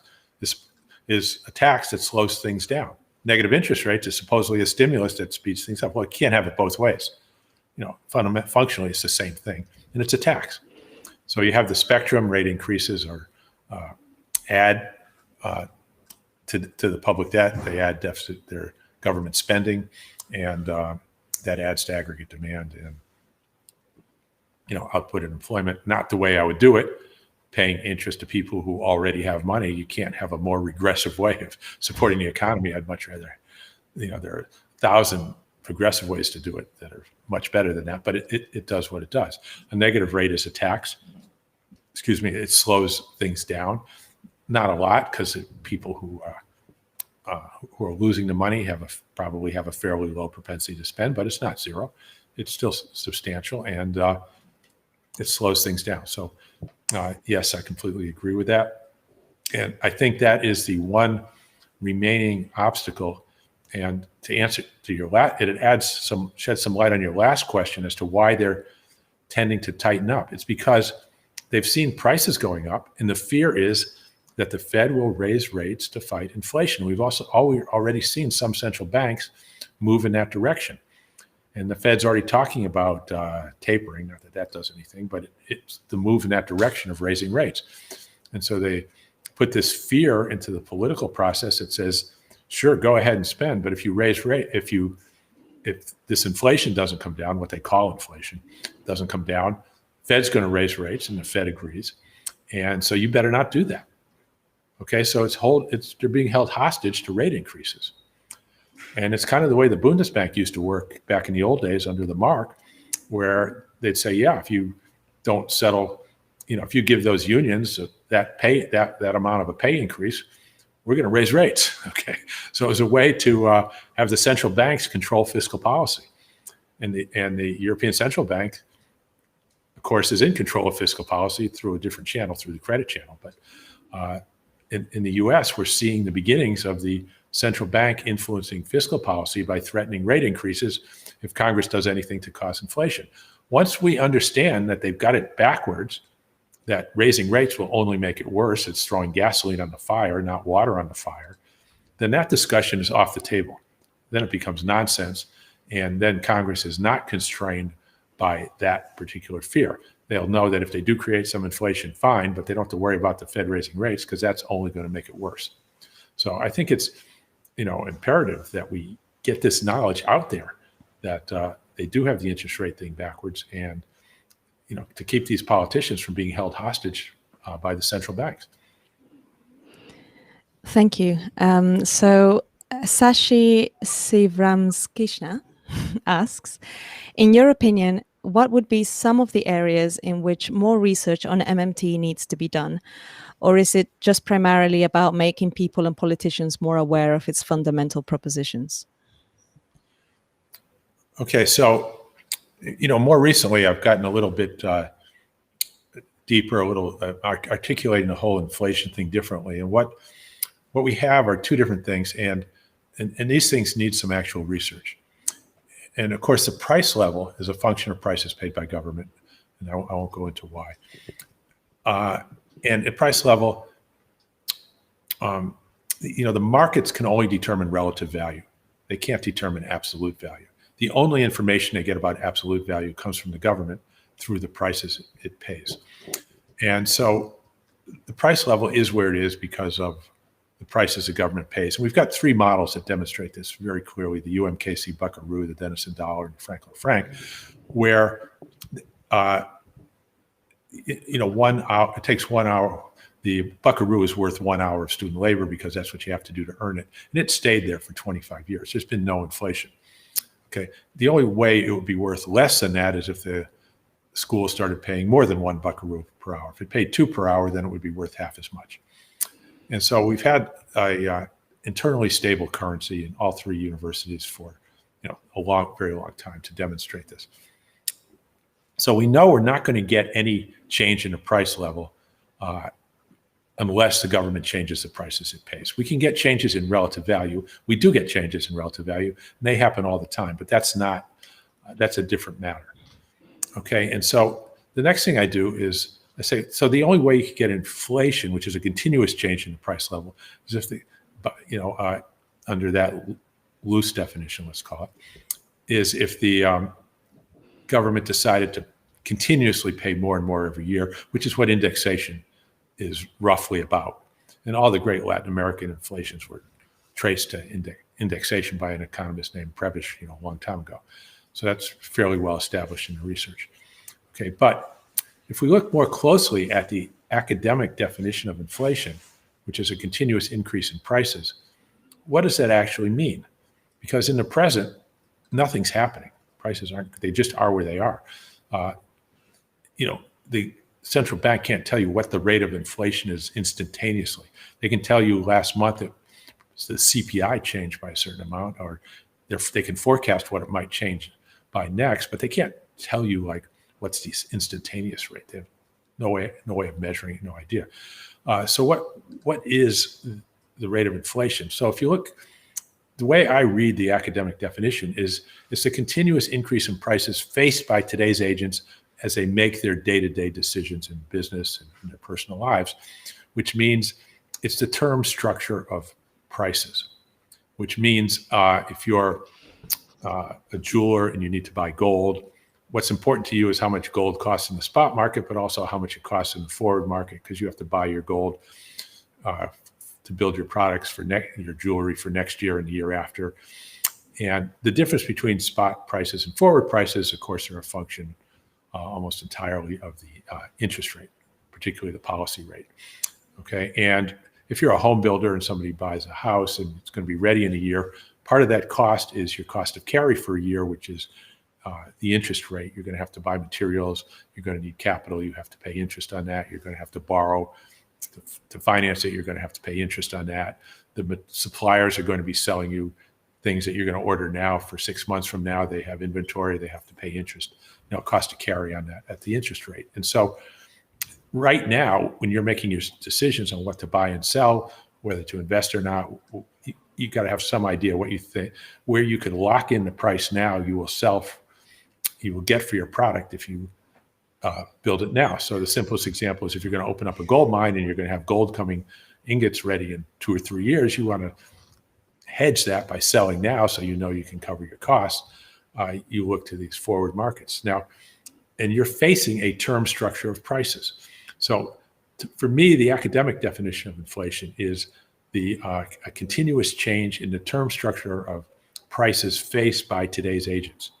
is a tax that slows things down. Negative interest rates is supposedly a stimulus that speeds things up. Well, you can't have it both ways. Functionally, it's the same thing, and it's a tax. So you have the spectrum. Rate increases or add to the public debt. They add deficit, their government spending, and that adds to aggregate demand and output and employment. Not the way I would do it, paying interest to people who already have money. You can't have a more regressive way of supporting the economy. I'd much rather, there are 1,000 progressive ways to do it that are much better than that, but it does what it does. A negative rate is a tax. It slows things down. Not a lot, because people who are losing the money probably have a fairly low propensity to spend, but it's not zero. It's still substantial, and it slows things down. So yes, I completely agree with that. And I think that is the one remaining obstacle. And to answer to your it sheds some light on your last question as to why they're tending to tighten up. It's because they've seen prices going up, and the fear is that the Fed will raise rates to fight inflation. We've already seen some central banks move in that direction. And the Fed's already talking about tapering, not that that does anything, but it's the move in that direction of raising rates. And so they put this fear into the political process that says, sure, go ahead and spend, but if you raise rate, if this inflation doesn't come down, what they call inflation, doesn't come down, Fed's going to raise rates, and the Fed agrees. And so you better not do that. Okay, so they're being held hostage to rate increases. And it's kind of the way the Bundesbank used to work back in the old days under the Mark, where they'd say, yeah, if you don't settle, if you give those unions that amount of a pay increase, we're going to raise rates. Okay, so it was a way to have the central banks control fiscal policy. And the European Central Bank, of course, is in control of fiscal policy through a different channel, through the credit channel. But in the US, we're seeing the beginnings of the central bank influencing fiscal policy by threatening rate increases if Congress does anything to cause inflation. Once we understand that they've got it backwards, that raising rates will only make it worse, it's throwing gasoline on the fire, not water on the fire, then that discussion is off the table. Then it becomes nonsense, and then Congress is not constrained by that particular fear. They'll know that if they do create some inflation, fine, but they don't have to worry about the Fed raising rates, because that's only going to make it worse. So I think it's imperative that we get this knowledge out there that they do have the interest rate thing backwards, and to keep these politicians from being held hostage by the central banks. Thank you. So Sashi Sivramskishna asks, in your opinion, what would be some of the areas in which more research on MMT needs to be done? Or is it just primarily about making people and politicians more aware of its fundamental propositions? Okay, so, more recently, I've gotten a little bit deeper, a little articulating the whole inflation thing differently. And what we have are two different things, and these things need some actual research. And of course, the price level is a function of prices paid by government, and I won't go into why. And at price level, the markets can only determine relative value. They can't determine absolute value. The only information they get about absolute value comes from the government through the prices it pays. And so the price level is where it is because of the prices the government pays. And we've got three models that demonstrate this very clearly: the UMKC Buckaroo, the Denison Dollar, and Franklin Frank, where 1 hour, it takes 1 hour. The Buckaroo is worth 1 hour of student labor because that's what you have to do to earn it. And it stayed there for 25 years. There's been no inflation. Okay. The only way it would be worth less than that is if the school started paying more than 1 Buckaroo per hour. If it paid 2 per hour, then it would be worth half as much. And so we've had a internally stable currency in all three universities for a very long time to demonstrate this. So we know we're not going to get any change in the price level unless the government changes the prices it pays. We can get changes in relative value. We do get changes in relative value, and they happen all the time, but that's a different matter. Okay, and so the next thing I do is I say, so the only way you can get inflation, which is a continuous change in the price level, is if under that loose definition, let's call it, is if the government decided to continuously pay more and more every year, which is what indexation is roughly about. And all the great Latin American inflations were traced to indexation by an economist named Prebisch, a long time ago. So that's fairly well established in the research. Okay, but if we look more closely at the academic definition of inflation, which is a continuous increase in prices, what does that actually mean? Because in the present, nothing's happening. Prices they just are where they are. The central bank can't tell you what the rate of inflation is instantaneously. They can tell you last month that the CPI changed by a certain amount, or they can forecast what it might change by next, but they can't tell you what's the instantaneous rate. They have no way of measuring, no idea. So what is the rate of inflation? So if you look, the way I read the academic definition is it's a continuous increase in prices faced by today's agents as they make their day-to-day decisions in business and in their personal lives, which means it's the term structure of prices, which means if you're a jeweler and you need to buy gold, what's important to you is how much gold costs in the spot market, but also how much it costs in the forward market, because you have to buy your gold to build your products for your jewelry for next year and the year after. And the difference between spot prices and forward prices, of course, are a function almost entirely of the interest rate, particularly the policy rate. Okay, and if you're a home builder and somebody buys a house and it's going to be ready in a year, part of that cost is your cost of carry for a year, which is the interest rate. You're going to have to buy materials. You're going to need capital. You have to pay interest on that. You're going to have to borrow to finance it. You're going to have to pay interest on that. The suppliers are going to be selling you things that you're going to order now for 6 months from now. They have inventory. They have to pay interest, cost to carry on that at the interest rate. And so right now, when you're making your decisions on what to buy and sell, whether to invest or not, you got to have some idea what you think, where you can lock in the price now. You will get for your product if you build it now. So the simplest example is if you're going to open up a gold mine and you're going to have gold coming, ingots ready in 2 or 3 years, you want to hedge that by selling now so you can cover your costs. You look to these forward markets now, and you're facing a term structure of prices. So for me, the academic definition of inflation is a continuous change in the term structure of prices faced by today's agents.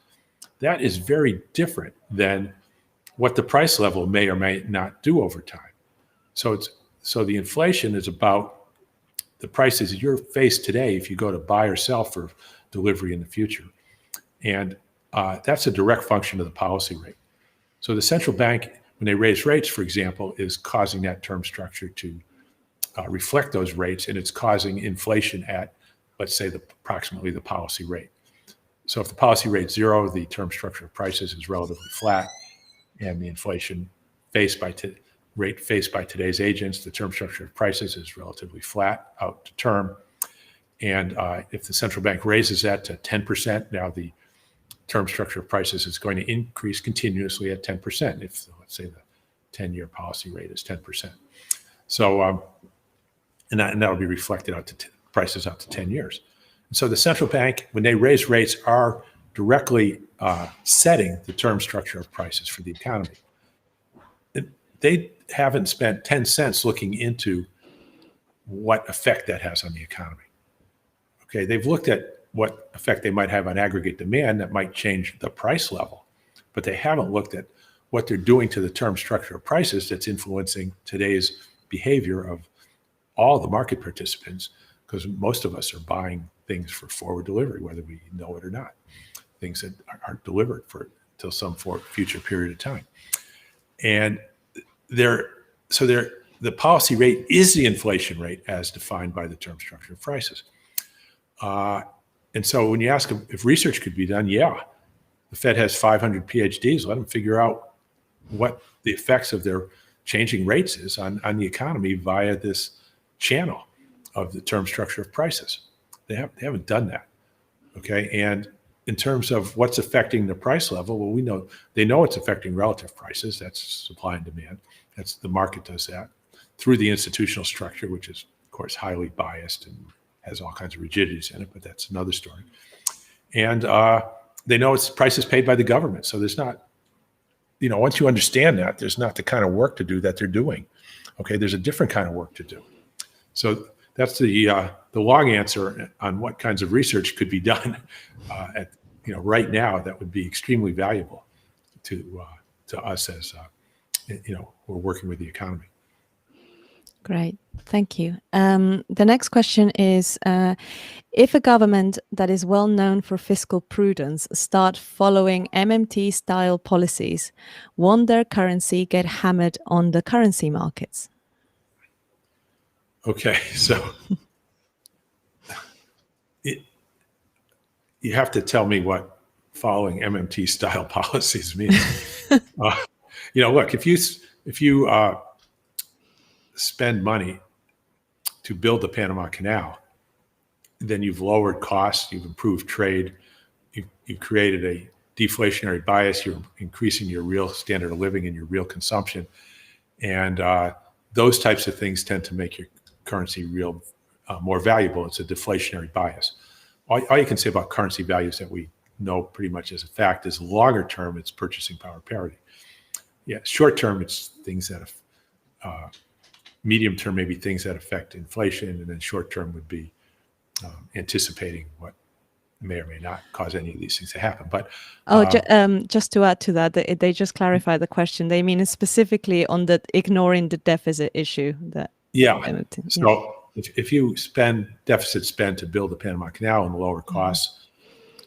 That is very different than what the price level may or may not do over time. So the inflation is about the prices you're faced today if you go to buy or sell for delivery in the future. And that's a direct function of the policy rate. So the central bank, when they raise rates, for example, is causing that term structure to reflect those rates, and it's causing inflation at, let's say, approximately the policy rate. So if the policy rate's zero, the term structure of prices is relatively flat, and the inflation rate faced by today's agents, the term structure of prices is relatively flat out to term. And if the central bank raises that to 10%, now the term structure of prices is going to increase continuously at 10%, if, let's say, the 10-year policy rate is 10%. So, and that'll be reflected out to prices out to 10 years. And so the central bank, when they raise rates, are directly setting the term structure of prices for the economy. They haven't spent 10 cents looking into what effect that has on the economy. Okay, they've looked at what effect they might have on aggregate demand that might change the price level, but they haven't looked at what they're doing to the term structure of prices that's influencing today's behavior of all the market participants, because most of us are buying things for forward delivery, whether we know it or not, things that aren't delivered for till some future period of time. And the policy rate is the inflation rate as defined by the term structure of prices. And so when you ask them if research could be done, yeah, the Fed has 500 PhDs. Let them figure out what the effects of their changing rates is on the economy via this channel of the term structure of prices. They haven't done that. Okay, and in terms of what's affecting the price level, well, they know it's affecting relative prices. That's supply and demand. That's the market does that through the institutional structure, which is of course highly biased and has all kinds of rigidities in it, but that's another story. And they know it's prices paid by the government. So there's not, once you understand that, there's not the kind of work to do that they're doing. Okay, there's a different kind of work to do. So that's the long answer on what kinds of research could be done right now that would be extremely valuable to us as we're working with the economy. Great, thank you. The next question is, if a government that is well known for fiscal prudence start following MMT style policies, won't their currency get hammered on the currency markets? Okay, so you have to tell me what following MMT style policies means. Look, if you spend money to build the Panama Canal, then you've lowered costs, you've improved trade, you've created a deflationary bias, you're increasing your real standard of living and your real consumption. And those types of things tend to make your currency more valuable. It's a deflationary bias. All you can say about currency values that we know pretty much as a fact is longer term, it's purchasing power parity. Yeah, short term, it's things that medium term, maybe things that affect inflation, and then short term would be anticipating what may or may not cause any of these things to happen. But just to add to that, they just clarified the question. They mean specifically on the ignoring the deficit issue. So if you deficit spend to build the Panama Canal and lower costs,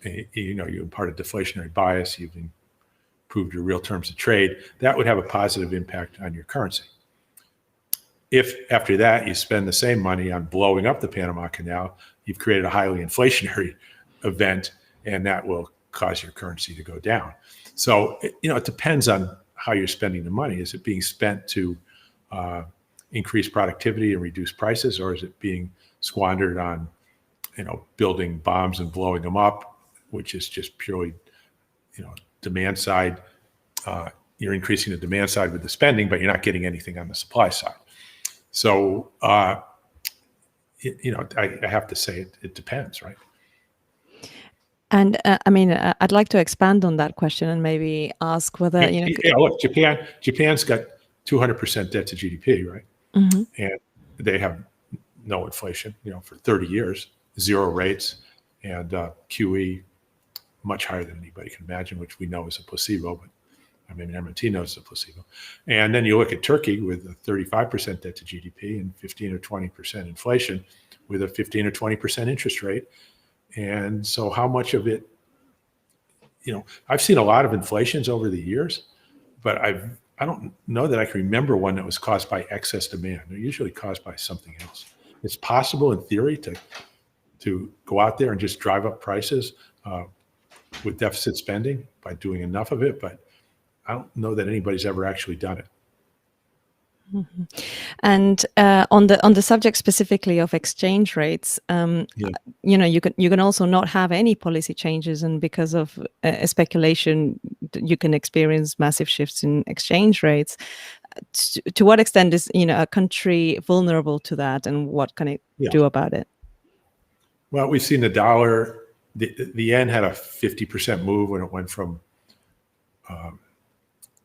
you impart a deflationary bias, you've improved your real terms of trade, that would have a positive impact on your currency. If after that you spend the same money on blowing up the Panama Canal, you've created a highly inflationary event, and that will cause your currency to go down. So, it depends on how you're spending the money. Is it being spent to increase productivity and reduce prices, or is it being squandered on, building bombs and blowing them up, which is just purely, demand side. You're increasing the demand side with the spending, but you're not getting anything on the supply side. So, I have to say it depends, right? And I'd like to expand on that question and maybe ask whether, look, Japan's got 200% debt to GDP, right? Mm-hmm. And they have no inflation, for 30 years, zero rates, and QE much higher than anybody can imagine, which we know is a placebo, but MMT knows it's a placebo. And then you look at Turkey with a 35% debt to GDP and 15 or 20% inflation with a 15 or 20% interest rate. And so how much of it, I've seen a lot of inflations over the years, but I don't know that I can remember one that was caused by excess demand. They're usually caused by something else. It's possible in theory to go out there and just drive up prices with deficit spending by doing enough of it, but I don't know that anybody's ever actually done it. Mm-hmm. And on the subject specifically of exchange rates, you can also not have any policy changes, and because of speculation, you can experience massive shifts in exchange rates. To what extent is a country vulnerable to that, and what can it do about it? Well, we've seen the dollar, the yen had a 50% move when it went from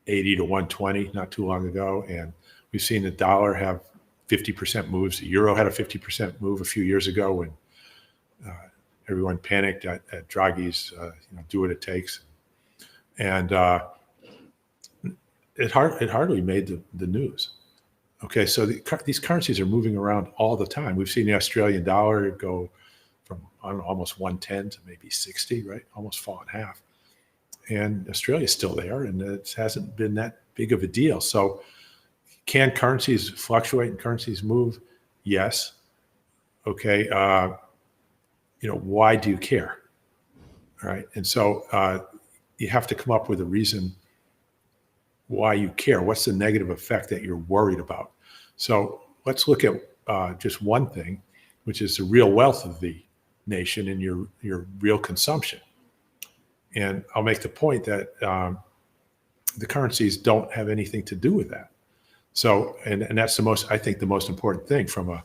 80 to 120 not too long ago, and we've seen the dollar have 50% moves. The euro had a 50% move a few years ago when everyone panicked at Draghi's, do what it takes, and it hardly made the news. Okay, so these currencies are moving around all the time. We've seen the Australian dollar go from almost 110 to maybe 60, right? Almost fall in half. And Australia's still there, and it hasn't been that big of a deal. So can currencies fluctuate and currencies move? Yes. Okay. Why do you care? All right. And so you have to come up with a reason why you care. What's the negative effect that you're worried about? So let's look at just one thing, which is the real wealth of the nation and your real consumption. And I'll make the point that the currencies don't have anything to do with that. So, and that's the most important thing from a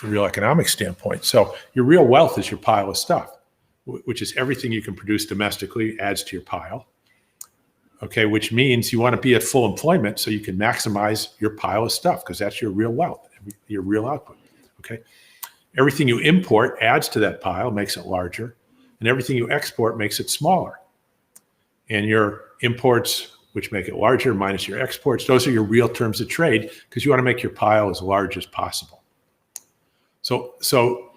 real economic standpoint. So your real wealth is your pile of stuff, which is everything you can produce domestically adds to your pile. Okay, which means you want to be at full employment so you can maximize your pile of stuff, because that's your real wealth, your real output. Okay, everything you import adds to that pile, makes it larger, and everything you export makes it smaller. And your imports, which make it larger, minus your exports, those are your real terms of trade, because you want to make your pile as large as possible. So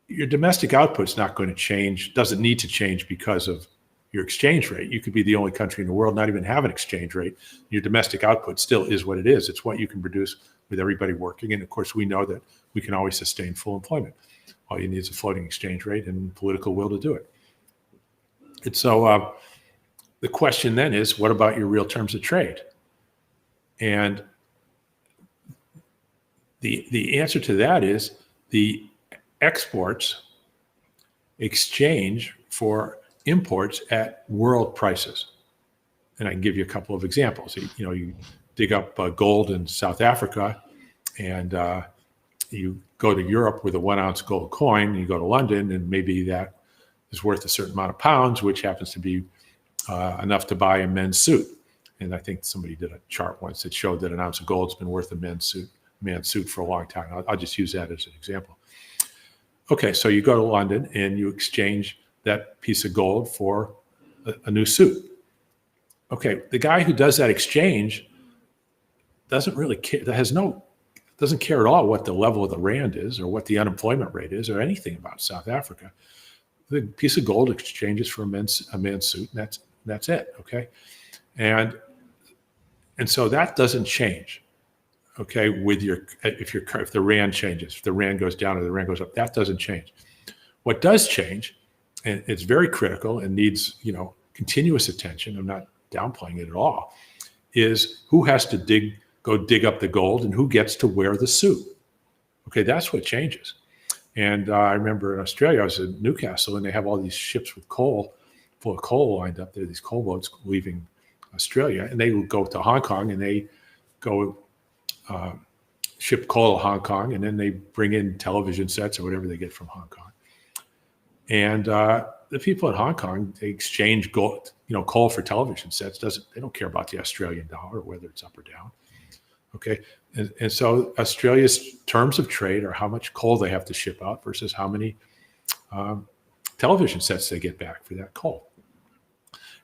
your domestic output's not going to change, doesn't need to change because of your exchange rate. You could be the only country in the world not even have an exchange rate. Your domestic output still is what it is. It's what you can produce with everybody working. And of course, we know that we can always sustain full employment. All you need is a floating exchange rate and political will to do it. And so the question then is, what about your real terms of trade? And the answer to that is the exports exchange for imports at world prices. And I can give you a couple of examples. You dig up gold in South Africa, and you go to Europe with a 1 ounce gold coin, and you go to London, and maybe that is worth a certain amount of pounds, which happens to be enough to buy a men's suit. And I think somebody did a chart once that showed that an ounce of gold's been worth a man's suit for a long time. I'll just use that as an example. Okay, so you go to London and you exchange that piece of gold for a new suit. Okay, the guy who does that exchange doesn't really care, doesn't care at all what the level of the rand is or what the unemployment rate is or anything about South Africa. The piece of gold exchanges for a man's suit, and that's it. Okay, and so that doesn't change. Okay, with if the rand changes, if the rand goes down or the rand goes up, that doesn't change. What does change, and it's very critical and needs continuous attention, I'm not downplaying it at all, is who has to go dig up the gold and who gets to wear the suit. Okay, that's what changes. And I remember in Australia, I was in Newcastle, and they have all these ships with coal, full of coal lined up there, these coal boats leaving Australia, and they would go to Hong Kong, and they go ship coal to Hong Kong, and then they bring in television sets or whatever they get from Hong Kong. And the people in Hong Kong, they exchange gold, coal for television sets. They don't care about the Australian dollar, whether it's up or down. Okay, and so Australia's terms of trade are how much coal they have to ship out versus how many television sets they get back for that coal.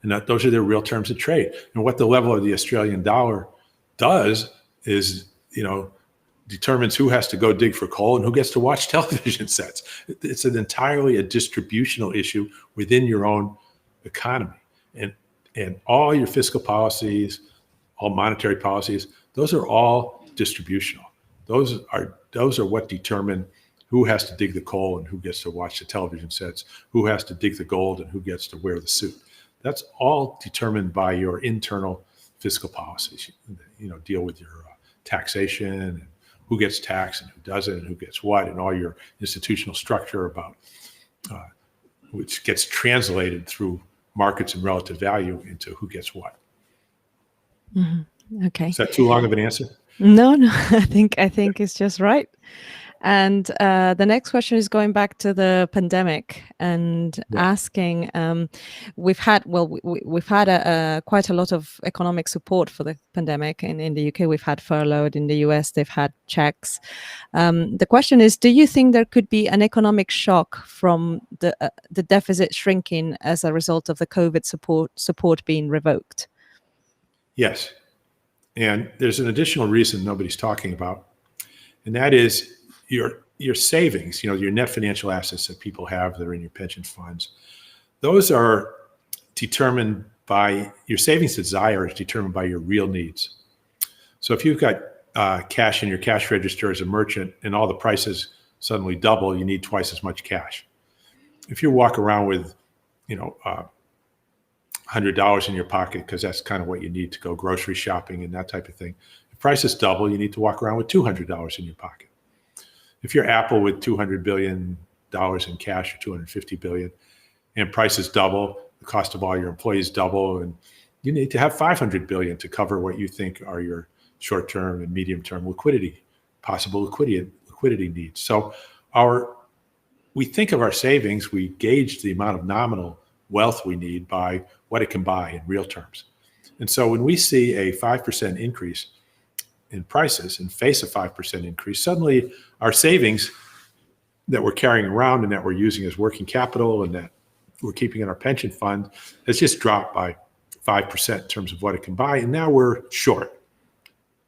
And those are their real terms of trade. And what the level of the Australian dollar does is, determines who has to go dig for coal and who gets to watch television sets. It's entirely a distributional issue within your own economy. And all your fiscal policies, all monetary policies, those are all distributional. Those are what determine who has to dig the coal and who gets to watch the television sets, who has to dig the gold and who gets to wear the suit. That's all determined by your internal fiscal policies. Deal with your taxation and who gets taxed and who doesn't and who gets what, and all your institutional structure about which gets translated through markets and relative value into who gets what. Mm-hmm. Okay. Is that too long of an answer? No, I think it's just right. And the next question is going back to the pandemic and asking, we've had quite a lot of economic support for the pandemic. In the UK, we've had furlough. In the US, they've had checks. The question is, do you think there could be an economic shock from the deficit shrinking as a result of the COVID support being revoked? Yes. And there's an additional reason nobody's talking about, and that is your savings, your net financial assets that people have that are in your pension funds. Those are determined by your savings desire is determined by your real needs. So if you've got cash in your cash register as a merchant and all the prices suddenly double, you need twice as much cash. If you walk around with, $100 in your pocket, because that's kind of what you need to go grocery shopping and that type of thing. If prices double, you need to walk around with $200 in your pocket. If you're Apple with $200 billion in cash or $250 billion and prices double, the cost of all your employees double, and you need to have $500 billion to cover what you think are your short-term and medium-term possible liquidity needs. So we think of our savings, we gauge the amount of nominal wealth we need by what it can buy in real terms. And so when we see a 5% increase in prices and face a 5% increase, suddenly our savings that we're carrying around and that we're using as working capital and that we're keeping in our pension fund has just dropped by 5% in terms of what it can buy. And now we're short.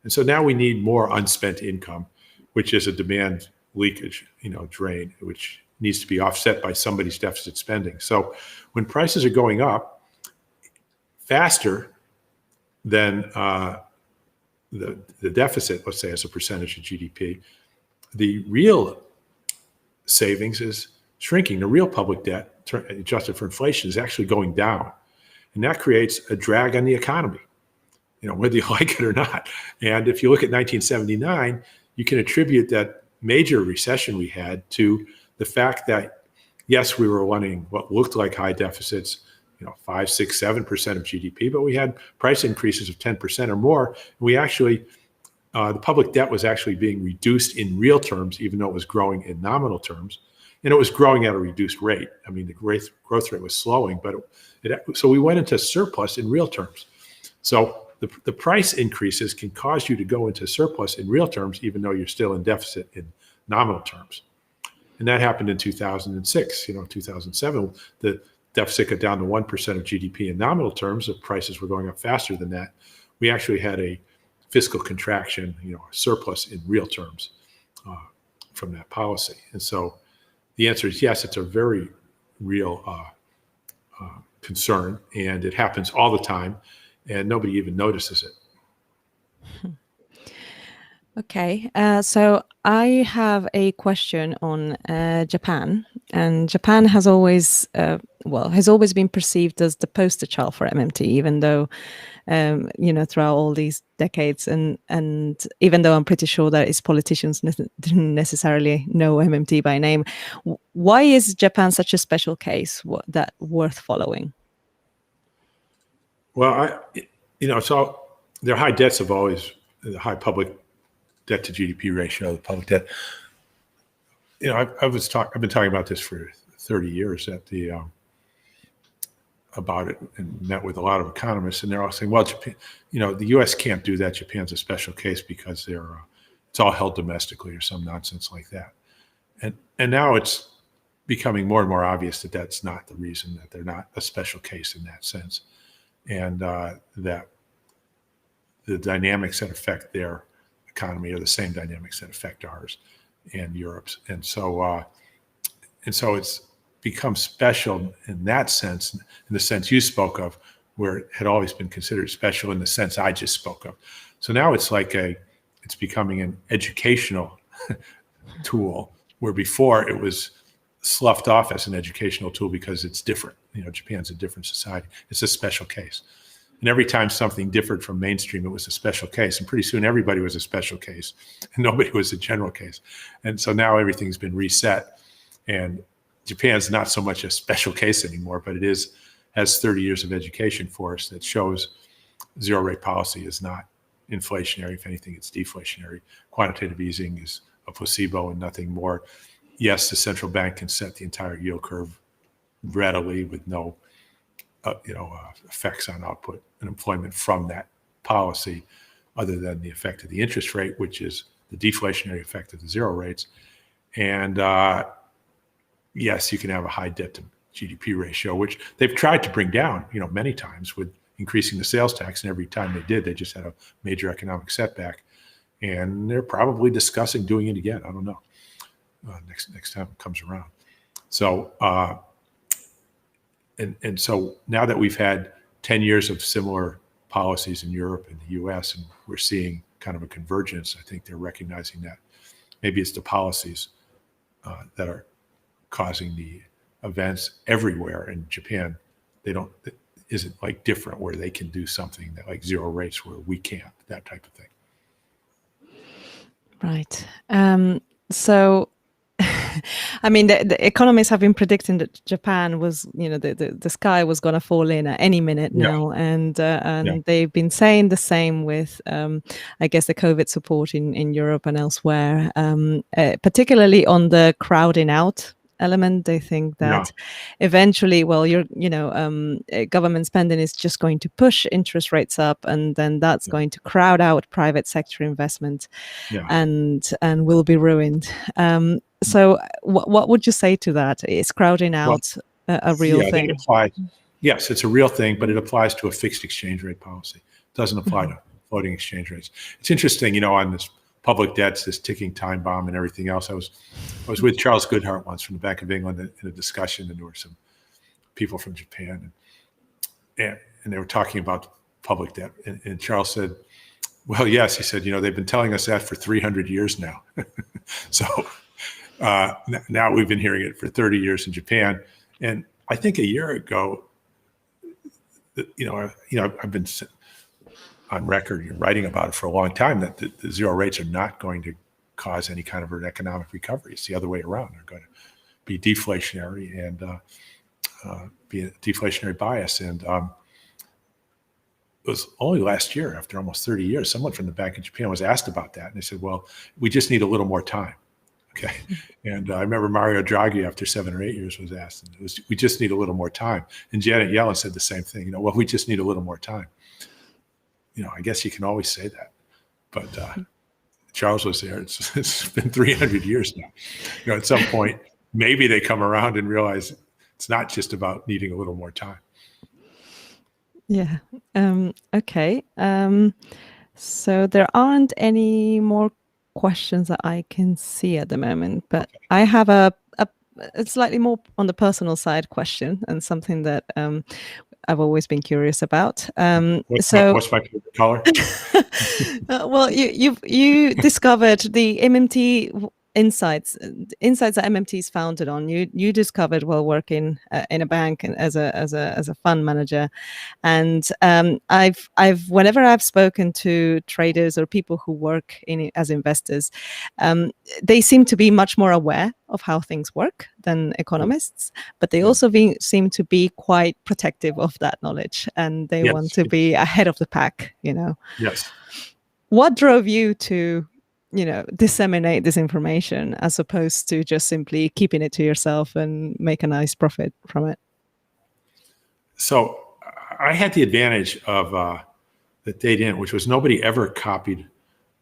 And so now we need more unspent income, which is a demand leakage, drain, which needs to be offset by somebody's deficit spending. So when prices are going up faster than the deficit, let's say as a percentage of GDP, the real savings is shrinking. The real public debt, adjusted for inflation, is actually going down. And that creates a drag on the economy, whether you like it or not. And if you look at 1979, you can attribute that major recession we had to the fact that, yes, we were running what looked like high deficits, 5, 6, 7% of GDP, but we had price increases of 10% or more. We actually, the public debt was actually being reduced in real terms, even though it was growing in nominal terms. And it was growing at a reduced rate. I mean, the growth rate was slowing, but so we went into surplus in real terms. So the price increases can cause you to go into surplus in real terms, even though you're still in deficit in nominal terms. And that happened in 2006. 2007, the deficit got down to 1% of GDP in nominal terms. The prices were going up faster than that. We actually had a fiscal contraction, a surplus in real terms from that policy. And so the answer is yes, it's a very real concern, and it happens all the time, and nobody even notices it. Okay, so I have a question on Japan, and Japan has always been perceived as the poster child for MMT, even though throughout all these decades, and even though I'm pretty sure that its politicians didn't necessarily know MMT by name. Why is Japan such a special case that worth following? Well, so their high debts have always, the high public debt to GDP ratio, the public debt. I've been talking about this for 30 years about it, and met with a lot of economists, and they're all saying, well, Japan, the U.S. can't do that. Japan's a special case because it's all held domestically or some nonsense like that. And now it's becoming more and more obvious that that's not the reason, that they're not a special case in that sense, and that the dynamics that affect their economy are the same dynamics that affect ours and Europe's. And so it's become special in that sense, in the sense you spoke of, where it had always been considered special in the sense I just spoke of. So now it's like it's becoming an educational tool where before it was sloughed off as an educational tool because it's different. Japan's a different society. It's a special case. And every time something differed from mainstream, it was a special case. And pretty soon everybody was a special case and nobody was a general case. And so now everything's been reset. And Japan's not so much a special case anymore, but it has 30 years of education for us that shows zero rate policy is not inflationary. If anything, it's deflationary. Quantitative easing is a placebo and nothing more. Yes, the central bank can set the entire yield curve readily with no effects on output and employment from that policy, other than the effect of the interest rate, which is the deflationary effect of the zero rates. And yes, you can have a high debt to GDP ratio, which they've tried to bring down, many times with increasing the sales tax. And every time they did, they just had a major economic setback. And they're probably discussing doing it again. I don't know. Next time it comes around. So, and so now that we've had 10 years of similar policies in Europe and the US, and we're seeing kind of a convergence, I think they're recognizing that maybe it's the policies that are causing the events everywhere. In Japan, it isn't like different where they can do something that like zero rates where we can't, that type of thing. Right. So, I mean, the economists have been predicting that Japan was, the sky was going to fall in at any minute now, and they've been saying the same with, I guess, the COVID support in Europe and elsewhere, particularly on the crowding out element. They think that eventually, government spending is just going to push interest rates up, and then that's going to crowd out private sector investment, and will be ruined. So what would you say to that? Is crowding out a real thing? Yes, it's a real thing, but it applies to a fixed exchange rate policy. It doesn't apply to floating exchange rates. It's interesting, on this public debts, this ticking time bomb and everything else. I was with Charles Goodhart once from the Bank of England in a discussion, and there were some people from Japan, and they were talking about public debt. And Charles said, well, yes, he said, they've been telling us that for 300 years now. So now we've been hearing it for 30 years in Japan. And I think a year ago, I've been on record writing about it for a long time that the zero rates are not going to cause any kind of an economic recovery. It's the other way around. They're going to be deflationary and be a deflationary bias. And it was only last year, after almost 30 years, someone from the Bank of Japan was asked about that. And they said, well, we just need a little more time. Okay. And I remember Mario Draghi, after 7 or 8 years, was asked, and it was, we just need a little more time. And Janet Yellen said the same thing, well, we just need a little more time. I guess you can always say that, but Charles was there. It's been 300 years now. At some point, maybe they come around and realize it's not just about needing a little more time. Yeah. Okay. So there aren't any more questions that I can see at the moment, but I have a slightly more on the personal side question, and something that I've always been curious about. What's my favorite color? Well, you discovered the MMT insights that MMT is founded on. You discovered while working in a bank and as a fund manager, and whenever I've spoken to traders or people who work as investors, they seem to be much more aware of how things work than economists, but they also seem to be quite protective of that knowledge, and they want to be ahead of the pack. Yes. What drove you to disseminate this information as opposed to just simply keeping it to yourself and make a nice profit from it? So I had the advantage of the data in, which was nobody ever copied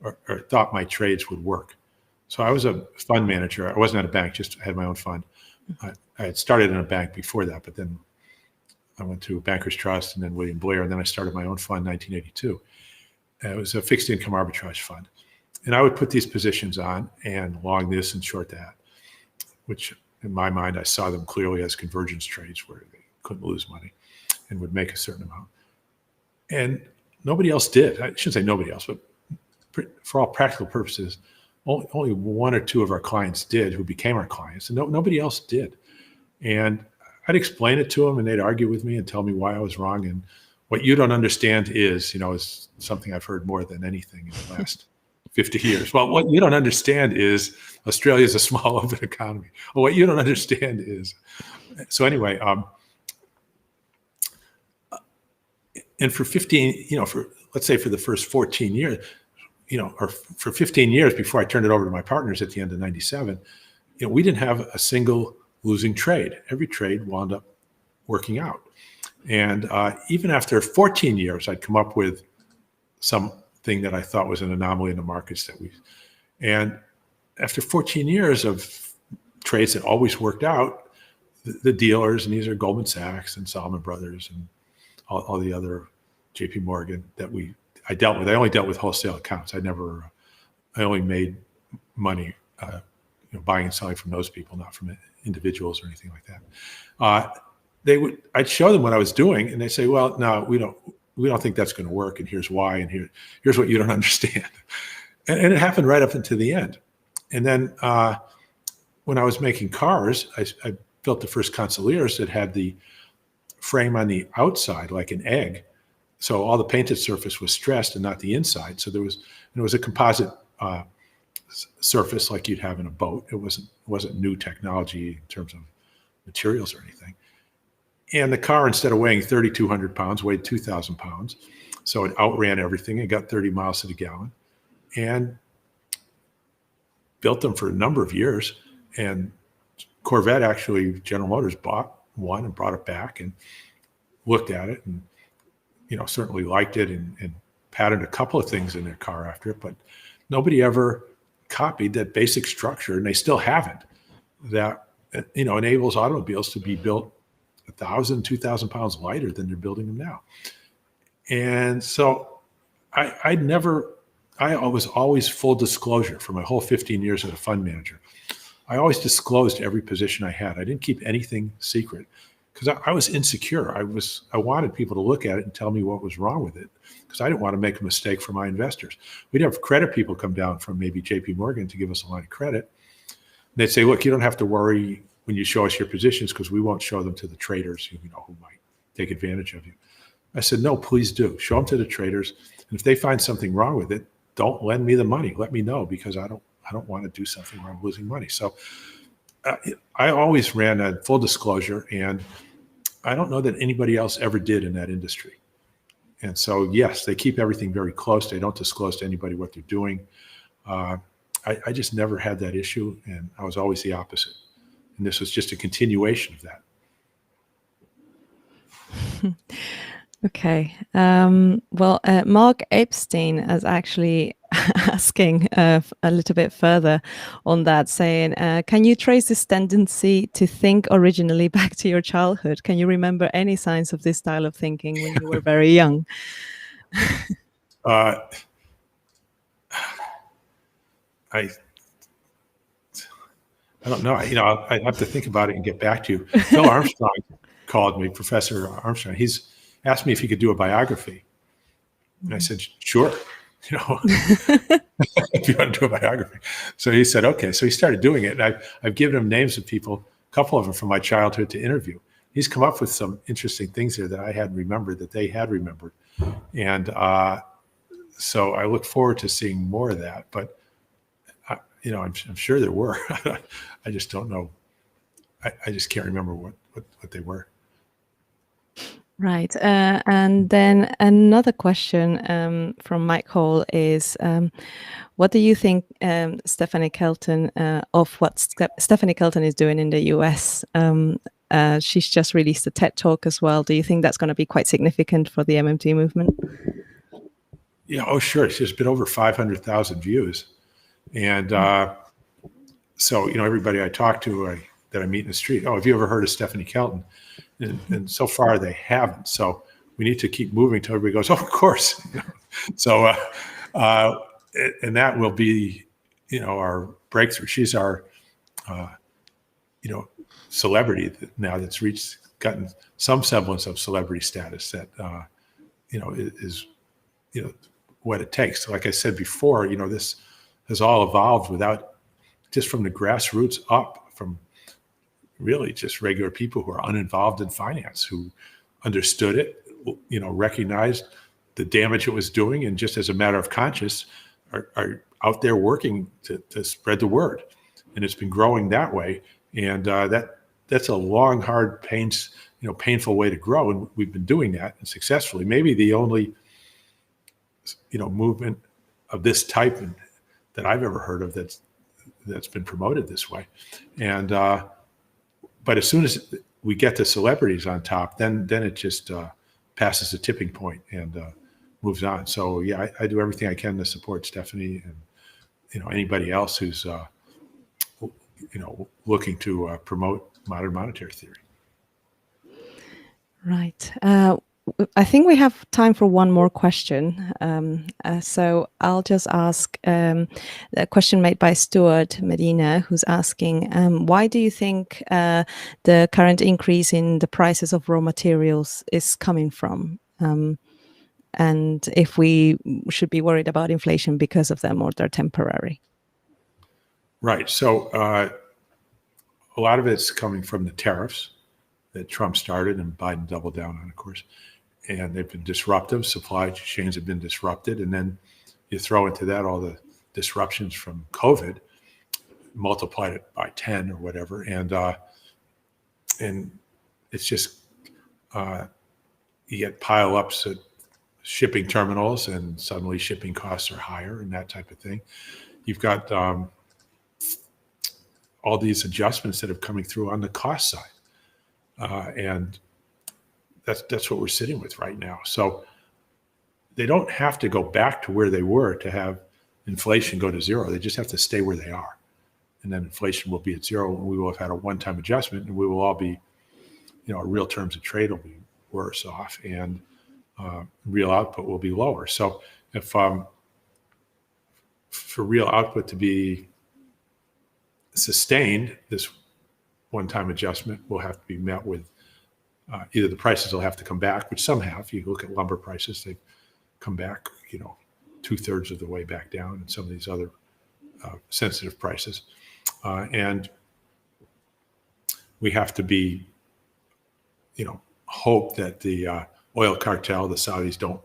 or thought my trades would work. So I was a fund manager. I wasn't at a bank, just had my own fund. I had started in a bank before that, but then I went to Bankers Trust and then William Blair, and then I started my own fund in 1982. And it was a fixed income arbitrage fund. And I would put these positions on and long this and short that, which in my mind, I saw them clearly as convergence trades where they couldn't lose money and would make a certain amount. And nobody else did. I shouldn't say nobody else, but for all practical purposes, only one or two of our clients did, who became our clients, and nobody else did. And I'd explain it to them, and they'd argue with me and tell me why I was wrong. And what you don't understand is something I've heard more than anything in the last 50 years. Well, what you don't understand is Australia is a small, open economy. Well, what you don't understand is, so anyway, and for 15, let's say for the first 14 years, or for 15 years before I turned it over to my partners at the end of 97, we didn't have a single losing trade. Every trade wound up working out. And even after 14 years, I'd come up with something that I thought was an anomaly in the markets and after 14 years of trades that always worked out, the dealers, and these are Goldman Sachs and Salomon Brothers and all the other JP Morgan that I dealt with. I only dealt with wholesale accounts. I only made money, buying and selling from those people, not from individuals or anything like that. I'd show them what I was doing, and they say, "Well, no, we don't think that's going to work, and here's why, and here's what you don't understand." And it happened right up until the end. And then when I was making cars, I built the first Consigliers that had the frame on the outside like an egg. So all the painted surface was stressed and not the inside. So it was a composite surface like you'd have in a boat. It wasn't new technology in terms of materials or anything. And the car, instead of weighing 3,200 pounds, weighed 2,000 pounds. So it outran everything. It got 30 miles to the gallon, and built them for a number of years. And Corvette, actually, General Motors bought one and brought it back and looked at it, and certainly liked it, and patterned a couple of things in their car after it, but nobody ever copied that basic structure, and they still haven't. That enables automobiles to be built 1,000, 2,000 pounds lighter than they're building them now. And so I was always full disclosure for my whole 15 years as a fund manager. I always disclosed every position I had. I didn't keep anything secret because I was insecure. I wanted people to look at it and tell me what was wrong with it, because I didn't want to make a mistake for my investors. We'd have credit people come down from maybe JP Morgan to give us a line of credit. They'd say, "Look, you don't have to worry when you show us your positions, because we won't show them to the traders who might take advantage of you." I said, "No, please do. Show them to the traders. And if they find something wrong with it, don't lend me the money. Let me know, because I don't want to do something where I'm losing money." So I always ran a full disclosure, and I don't know that anybody else ever did in that industry. And so, yes, they keep everything very close. They don't disclose to anybody what they're doing. I just never had that issue, and I was always the opposite. And this was just a continuation of that. Okay. Well, Mark Epstein is actually asking a little bit further on that, saying, can you trace this tendency to think originally back to your childhood? Can you remember any signs of this style of thinking when you were very young? I don't know. I have to think about it and get back to you. Phil Armstrong called me, Professor Armstrong. He's asked me if he could do a biography. And I said, sure, if you want to do a biography. So he said, okay. So he started doing it. And I've given him names of people, a couple of them from my childhood, to interview. He's come up with some interesting things here that I hadn't remembered, that they had remembered. And so I look forward to seeing more of that. But, I'm sure there were. I just don't know. I just can't remember what they were. Right. And then another question from Mike Hall is, what do you think Stephanie Kelton, of what Stephanie Kelton is doing in the US? She's just released a TED Talk as well. Do you think that's going to be quite significant for the MMT movement? Yeah, oh, sure. There's been over 500,000 views. And so, everybody I talk to that I meet in the street, oh, have you ever heard of Stephanie Kelton? And so far they haven't. So we need to keep moving till everybody goes, oh, of course. So, and that will be, our breakthrough. She's our, celebrity now that's gotten some semblance of celebrity status that, is what it takes. So like I said before, this has all evolved without, just from the grassroots up, from really just regular people who are uninvolved in finance, who understood it, recognized the damage it was doing, and just as a matter of conscience are out there working to spread the word. And it's been growing that way. And that's a long, hard, painful way to grow. And we've been doing that successfully. Maybe the only, movement of this type that I've ever heard of that's been promoted this way. And but as soon as we get the celebrities on top, then it just passes the tipping point and moves on. So yeah, I do everything I can to support Stephanie and anybody else who's looking to promote modern monetary theory. Right. I think we have time for one more question. So I'll just ask a question made by Stuart Medina, who's asking, why do you think the current increase in the prices of raw materials is coming from? And if we should be worried about inflation because of them, or they're temporary? Right. So a lot of it's coming from the tariffs that Trump started and Biden doubled down on, of course. And they've been disruptive. Supply chains have been disrupted. And then you throw into that all the disruptions from COVID, multiplied it by 10 or whatever. And it's just, you get pile-ups at shipping terminals, and suddenly shipping costs are higher and that type of thing. You've got all these adjustments that are coming through on the cost side. And that's what we're sitting with right now. So they don't have to go back to where they were to have inflation go to zero. They just have to stay where they are. And then inflation will be at zero, and we will have had a one-time adjustment, and we will all be, real terms of trade will be worse off, and real output will be lower. So if for real output to be sustained, this one-time adjustment will have to be met with either the prices will have to come back, which some have. You look at lumber prices, they've come back, 2/3 of the way back down, and some of these other sensitive prices. And we have to be, hope that the oil cartel, the Saudis, don't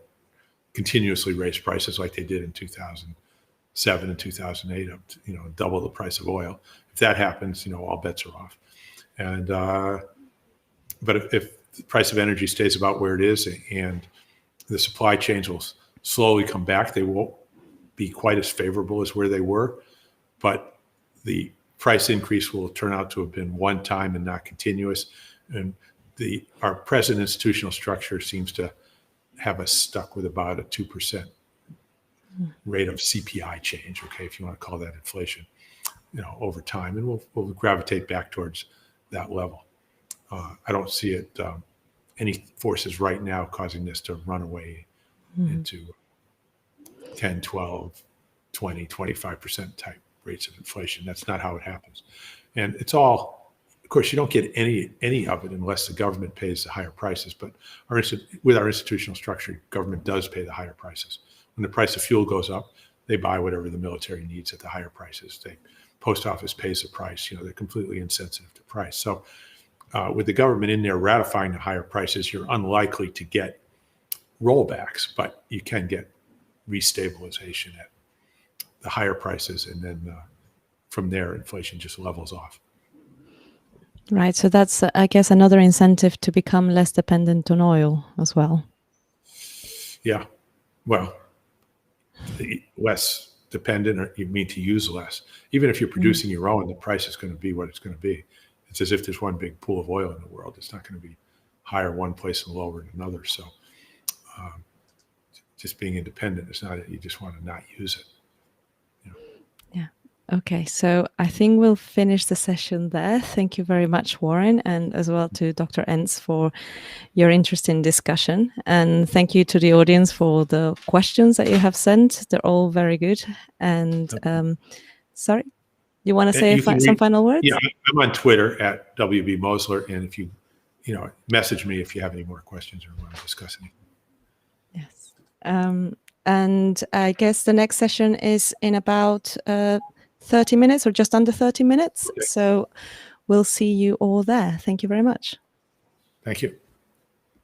continuously raise prices like they did in 2007 and 2008, up to, double the price of oil. If that happens, all bets are off. And but if the price of energy stays about where it is, and the supply chains will slowly come back, they won't be quite as favorable as where they were, but the price increase will turn out to have been one time and not continuous. And our present institutional structure seems to have us stuck with about a 2% rate of CPI change, okay, if you want to call that inflation, over time, and we'll gravitate back towards that level. I don't see it, any forces right now causing this to run away into 10, 12, 20, 25% type rates of inflation. That's not how it happens. And it's all, of course, you don't get any of it unless the government pays the higher prices. But with our institutional structure, government does pay the higher prices. When the price of fuel goes up, they buy whatever the military needs at the higher prices. Post office pays the price. They're completely insensitive to price. So with the government in there ratifying the higher prices, you're unlikely to get rollbacks, but you can get restabilization at the higher prices, and then from there, inflation just levels off. Right. So that's, I guess, another incentive to become less dependent on oil as well. Yeah. Well, less dependent, or you mean to use less. Even if you're producing your own, the price is going to be what it's going to be. It's as if there's one big pool of oil in the world. It's not going to be higher one place and lower in another. So just being independent is not it. You just want to not use it. Yeah. Okay. So I think we'll finish the session there. Thank you very much, Warren, and as well to Dr. Ehnts for your interesting discussion. And thank you to the audience for the questions that you have sent. They're all very good. And sorry, you want to say some final words? Yeah, I'm on Twitter at WB Mosler, and if you message me if you have any more questions or want to discuss anything. Yes. And I guess the next session is in about 30 minutes or just under 30 minutes. Okay. So we'll see you all there. Thank you very much. Thank you.